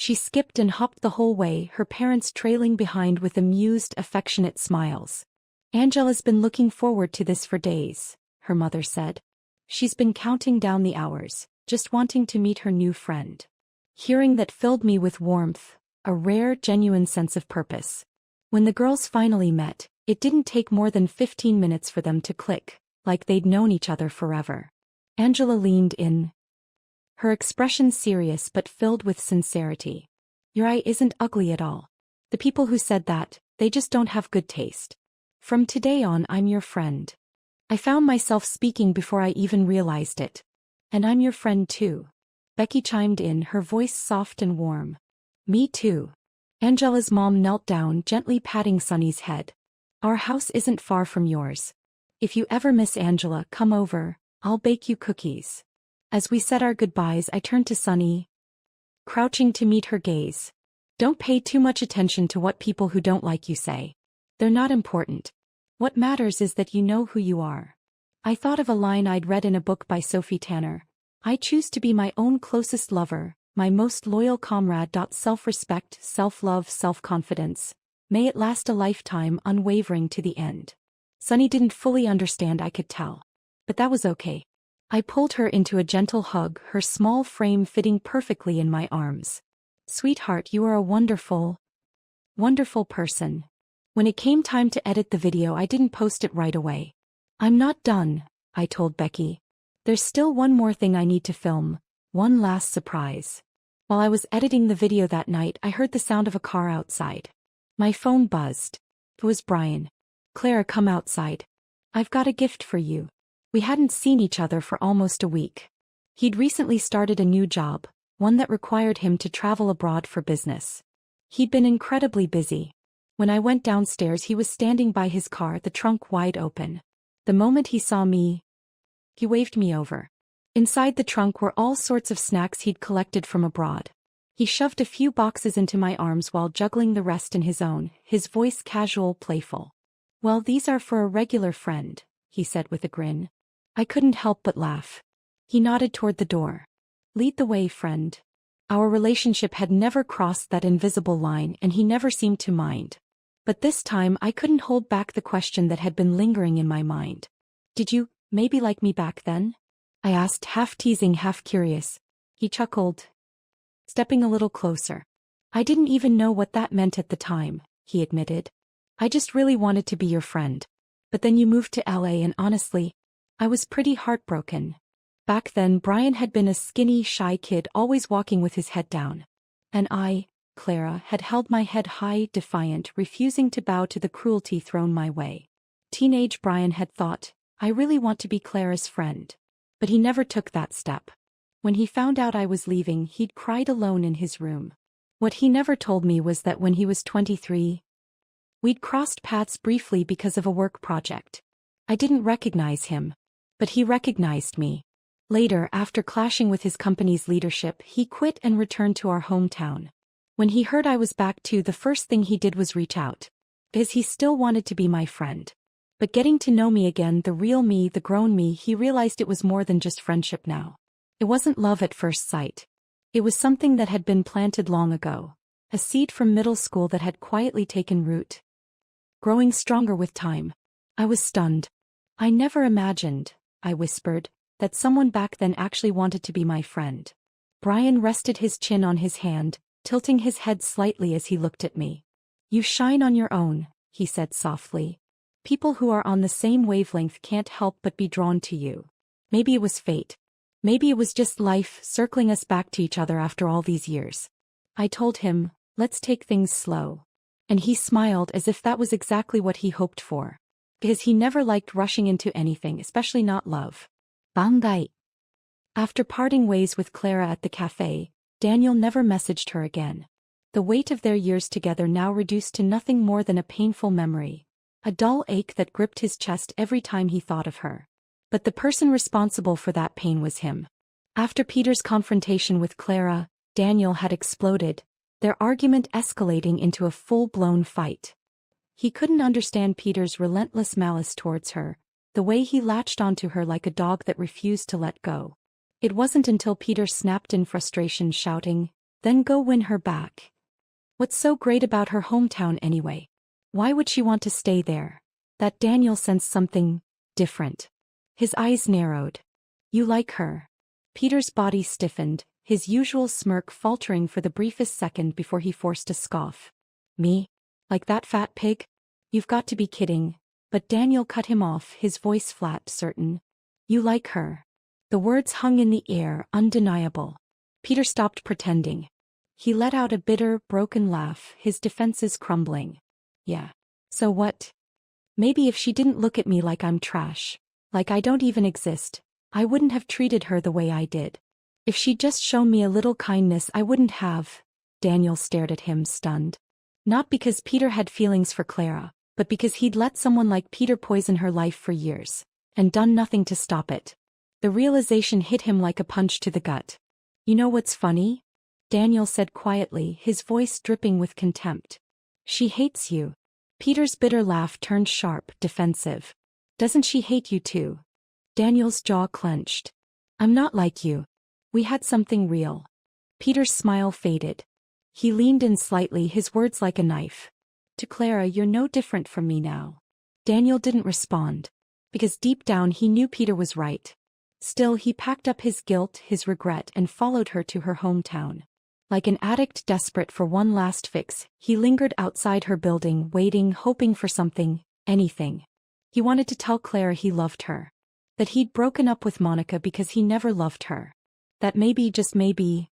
She skipped and hopped the whole way, her parents trailing behind with amused, affectionate smiles. Angela's been looking forward to this for days, her mother said. She's been counting down the hours, just wanting to meet her new friend. Hearing that filled me with warmth, a rare, genuine sense of purpose. When the girls finally met, it didn't take more than 15 minutes for them to click, like they'd known each other forever. Angela leaned in, her expression serious but filled with sincerity. Your eye isn't ugly at all. The people who said that, they just don't have good taste. From today on, I'm your friend. I found myself speaking before I even realized it. And I'm your friend too. Becky chimed in, her voice soft and warm. Me too. Angela's mom knelt down, gently patting Sunny's head. Our house isn't far from yours. If you ever miss Angela, come over, I'll bake you cookies. As we said our goodbyes, I turned to Sunny, crouching to meet her gaze. Don't pay too much attention to what people who don't like you say. They're not important. What matters is that you know who you are. I thought of a line I'd read in a book by Sophie Tanner. I choose to be my own closest lover, my most loyal comrade. Self-respect, self-love, self-confidence. May it last a lifetime, unwavering to the end. Sunny didn't fully understand, I could tell. But that was okay. I pulled her into a gentle hug, her small frame fitting perfectly in my arms. Sweetheart, you are a wonderful, wonderful person. When it came time to edit the video, I didn't post it right away. I'm not done, I told Becky. There's still one more thing I need to film, one last surprise. While I was editing the video that night, I heard the sound of a car outside. My phone buzzed. It was Brian. Clara, come outside. I've got a gift for you. We hadn't seen each other for almost a week. He'd recently started a new job, one that required him to travel abroad for business. He'd been incredibly busy. When I went downstairs, he was standing by his car, the trunk wide open. The moment he saw me, he waved me over. Inside the trunk were all sorts of snacks he'd collected from abroad. He shoved a few boxes into my arms while juggling the rest in his own, his voice casual, playful. Well, these are for a regular friend, he said with a grin. I couldn't help but laugh. He nodded toward the door. Lead the way, friend. Our relationship had never crossed that invisible line, and he never seemed to mind. But this time I couldn't hold back the question that had been lingering in my mind. Did you, maybe like me back then? I asked, half teasing, half curious. He chuckled, stepping a little closer. I didn't even know what that meant at the time, he admitted. I just really wanted to be your friend. But then you moved to LA and honestly, I was pretty heartbroken. Back then, Brian had been a skinny, shy kid always walking with his head down. And I, Clara, had held my head high, defiant, refusing to bow to the cruelty thrown my way. Teenage Brian had thought, I really want to be Clara's friend. But he never took that step. When he found out I was leaving, he'd cried alone in his room. What he never told me was that when he was 23, we'd crossed paths briefly because of a work project. I didn't recognize him, but he recognized me. Later, after clashing with his company's leadership, he quit and returned to our hometown. When he heard I was back too, the first thing he did was reach out. Because he still wanted to be my friend. But getting to know me again, the real me, the grown me, he realized it was more than just friendship now. It wasn't love at first sight. It was something that had been planted long ago. A seed from middle school that had quietly taken root, growing stronger with time. I was stunned. I never imagined, I whispered, that someone back then actually wanted to be my friend. Brian rested his chin on his hand, tilting his head slightly as he looked at me. You shine on your own, he said softly. People who are on the same wavelength can't help but be drawn to you. Maybe it was fate. Maybe it was just life circling us back to each other after all these years. I told him, let's take things slow. And he smiled as if that was exactly what he hoped for. Because he never liked rushing into anything, especially not love. Bangai. After parting ways with Clara at the cafe, Daniel never messaged her again. The weight of their years together now reduced to nothing more than a painful memory. A dull ache that gripped his chest every time he thought of her. But the person responsible for that pain was him. After Peter's confrontation with Clara, Daniel had exploded, their argument escalating into a full-blown fight. He couldn't understand Peter's relentless malice towards her, the way he latched onto her like a dog that refused to let go. It wasn't until Peter snapped in frustration, shouting, then go win her back. What's so great about her hometown anyway? Why would she want to stay there? That Daniel sensed something different. His eyes narrowed. You like her? Peter's body stiffened, his usual smirk faltering for the briefest second before he forced a scoff. Me? Like that fat pig? You've got to be kidding. But Daniel cut him off, his voice flat, certain. You like her. The words hung in the air, undeniable. Peter stopped pretending. He let out a bitter, broken laugh, his defenses crumbling. Yeah. So what? Maybe if she didn't look at me like I'm trash, like I don't even exist, I wouldn't have treated her the way I did. If she'd just shown me a little kindness, I wouldn't have. Daniel stared at him, stunned. Not because Peter had feelings for Clara, but because he'd let someone like Peter poison her life for years, and done nothing to stop it. The realization hit him like a punch to the gut. You know what's funny? Daniel said quietly, his voice dripping with contempt. She hates you. Peter's bitter laugh turned sharp, defensive. Doesn't she hate you too? Daniel's jaw clenched. I'm not like you. We had something real. Peter's smile faded. He leaned in slightly, his words like a knife. To Clara, you're no different from me now. Daniel didn't respond. Because deep down he knew Peter was right. Still, he packed up his guilt, his regret, and followed her to her hometown. Like an addict desperate for one last fix, he lingered outside her building, waiting, hoping for something, anything. He wanted to tell Clara he loved her. That he'd broken up with Monica because he never loved her. That maybe, just maybe,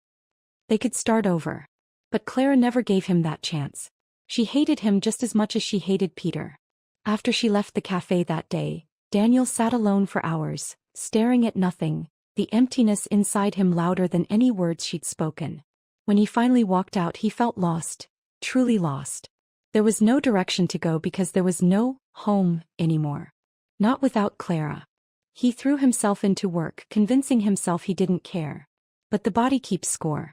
they could start over. But Clara never gave him that chance. She hated him just as much as she hated Peter. After she left the cafe that day, Daniel sat alone for hours, staring at nothing, the emptiness inside him louder than any words she'd spoken. When he finally walked out, he felt lost, truly lost. There was no direction to go because there was no home anymore. Not without Clara. He threw himself into work, convincing himself he didn't care. But the body keeps score.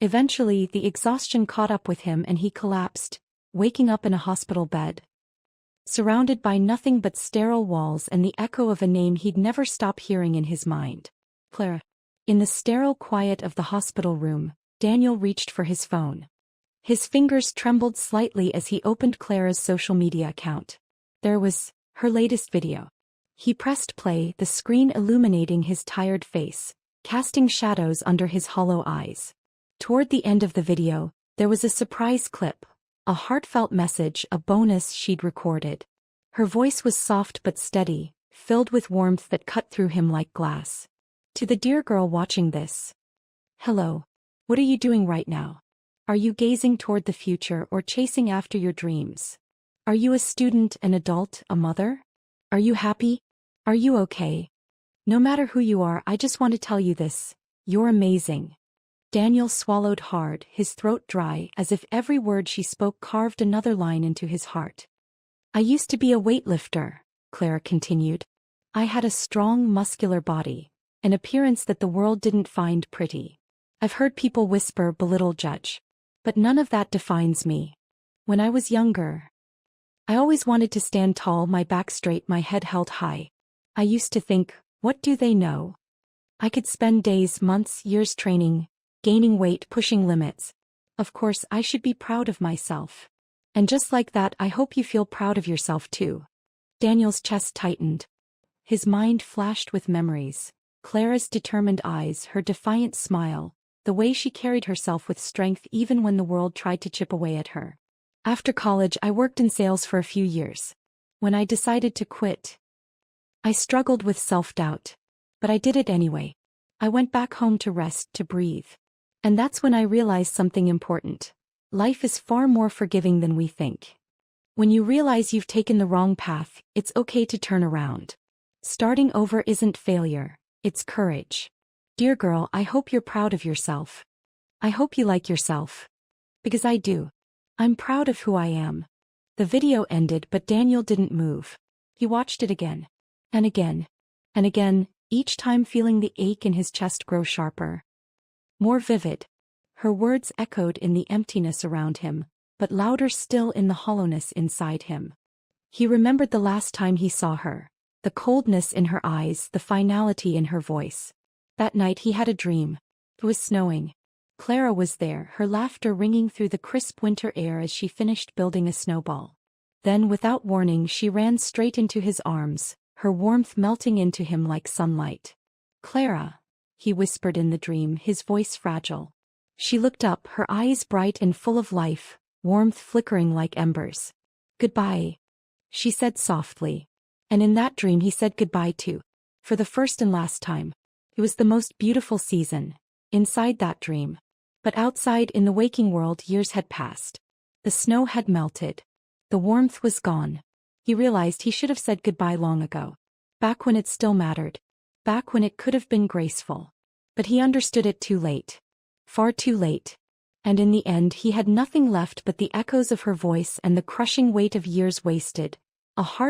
Eventually, the exhaustion caught up with him and he collapsed, waking up in a hospital bed. Surrounded by nothing but sterile walls and the echo of a name he'd never stop hearing in his mind. Clara. In the sterile quiet of the hospital room, Daniel reached for his phone. His fingers trembled slightly as he opened Clara's social media account. There was her latest video. He pressed play, the screen illuminating his tired face, casting shadows under his hollow eyes. Toward the end of the video, there was a surprise clip, a heartfelt message, a bonus she'd recorded. Her voice was soft but steady, filled with warmth that cut through him like glass. To the dear girl watching this. Hello. What are you doing right now? Are you gazing toward the future or chasing after your dreams? Are you a student, an adult, a mother? Are you happy? Are you okay? No matter who you are, I just want to tell you this. You're amazing. Daniel swallowed hard, his throat dry, as if every word she spoke carved another line into his heart. I used to be a weightlifter, Clara continued. I had a strong, muscular body, an appearance that the world didn't find pretty. I've heard people whisper, belittle, judge. But none of that defines me. When I was younger, I always wanted to stand tall, my back straight, my head held high. I used to think, what do they know? I could spend days, months, years training, gaining weight, pushing limits. Of course, I should be proud of myself. And just like that, I hope you feel proud of yourself too. Daniel's chest tightened. His mind flashed with memories. Clara's determined eyes, her defiant smile, the way she carried herself with strength even when the world tried to chip away at her. After college, I worked in sales for a few years. When I decided to quit, I struggled with self-doubt. But I did it anyway. I went back home to rest, to breathe. And that's when I realized something important. Life is far more forgiving than we think. When you realize you've taken the wrong path, it's okay to turn around. Starting over isn't failure, it's courage. Dear girl, I hope you're proud of yourself. I hope you like yourself. Because I do. I'm proud of who I am. The video ended, but Daniel didn't move. He watched it again. And again. And again, each time feeling the ache in his chest grow sharper. More vivid. Her words echoed in the emptiness around him, but louder still in the hollowness inside him. He remembered the last time he saw her. The coldness in her eyes, the finality in her voice. That night he had a dream. It was snowing. Clara was there, her laughter ringing through the crisp winter air as she finished building a snowball. Then without warning she ran straight into his arms, her warmth melting into him like sunlight. "Clara," he whispered in the dream, his voice fragile. She looked up, her eyes bright and full of life, warmth flickering like embers. "Goodbye," she said softly. And in that dream he said goodbye too. For the first and last time. It was the most beautiful season. Inside that dream. But outside in the waking world years had passed. The snow had melted. The warmth was gone. He realized he should have said goodbye long ago. Back when it still mattered. Back when it could have been graceful. But he understood it too late. Far too late. And in the end he had nothing left but the echoes of her voice and the crushing weight of years wasted. A heart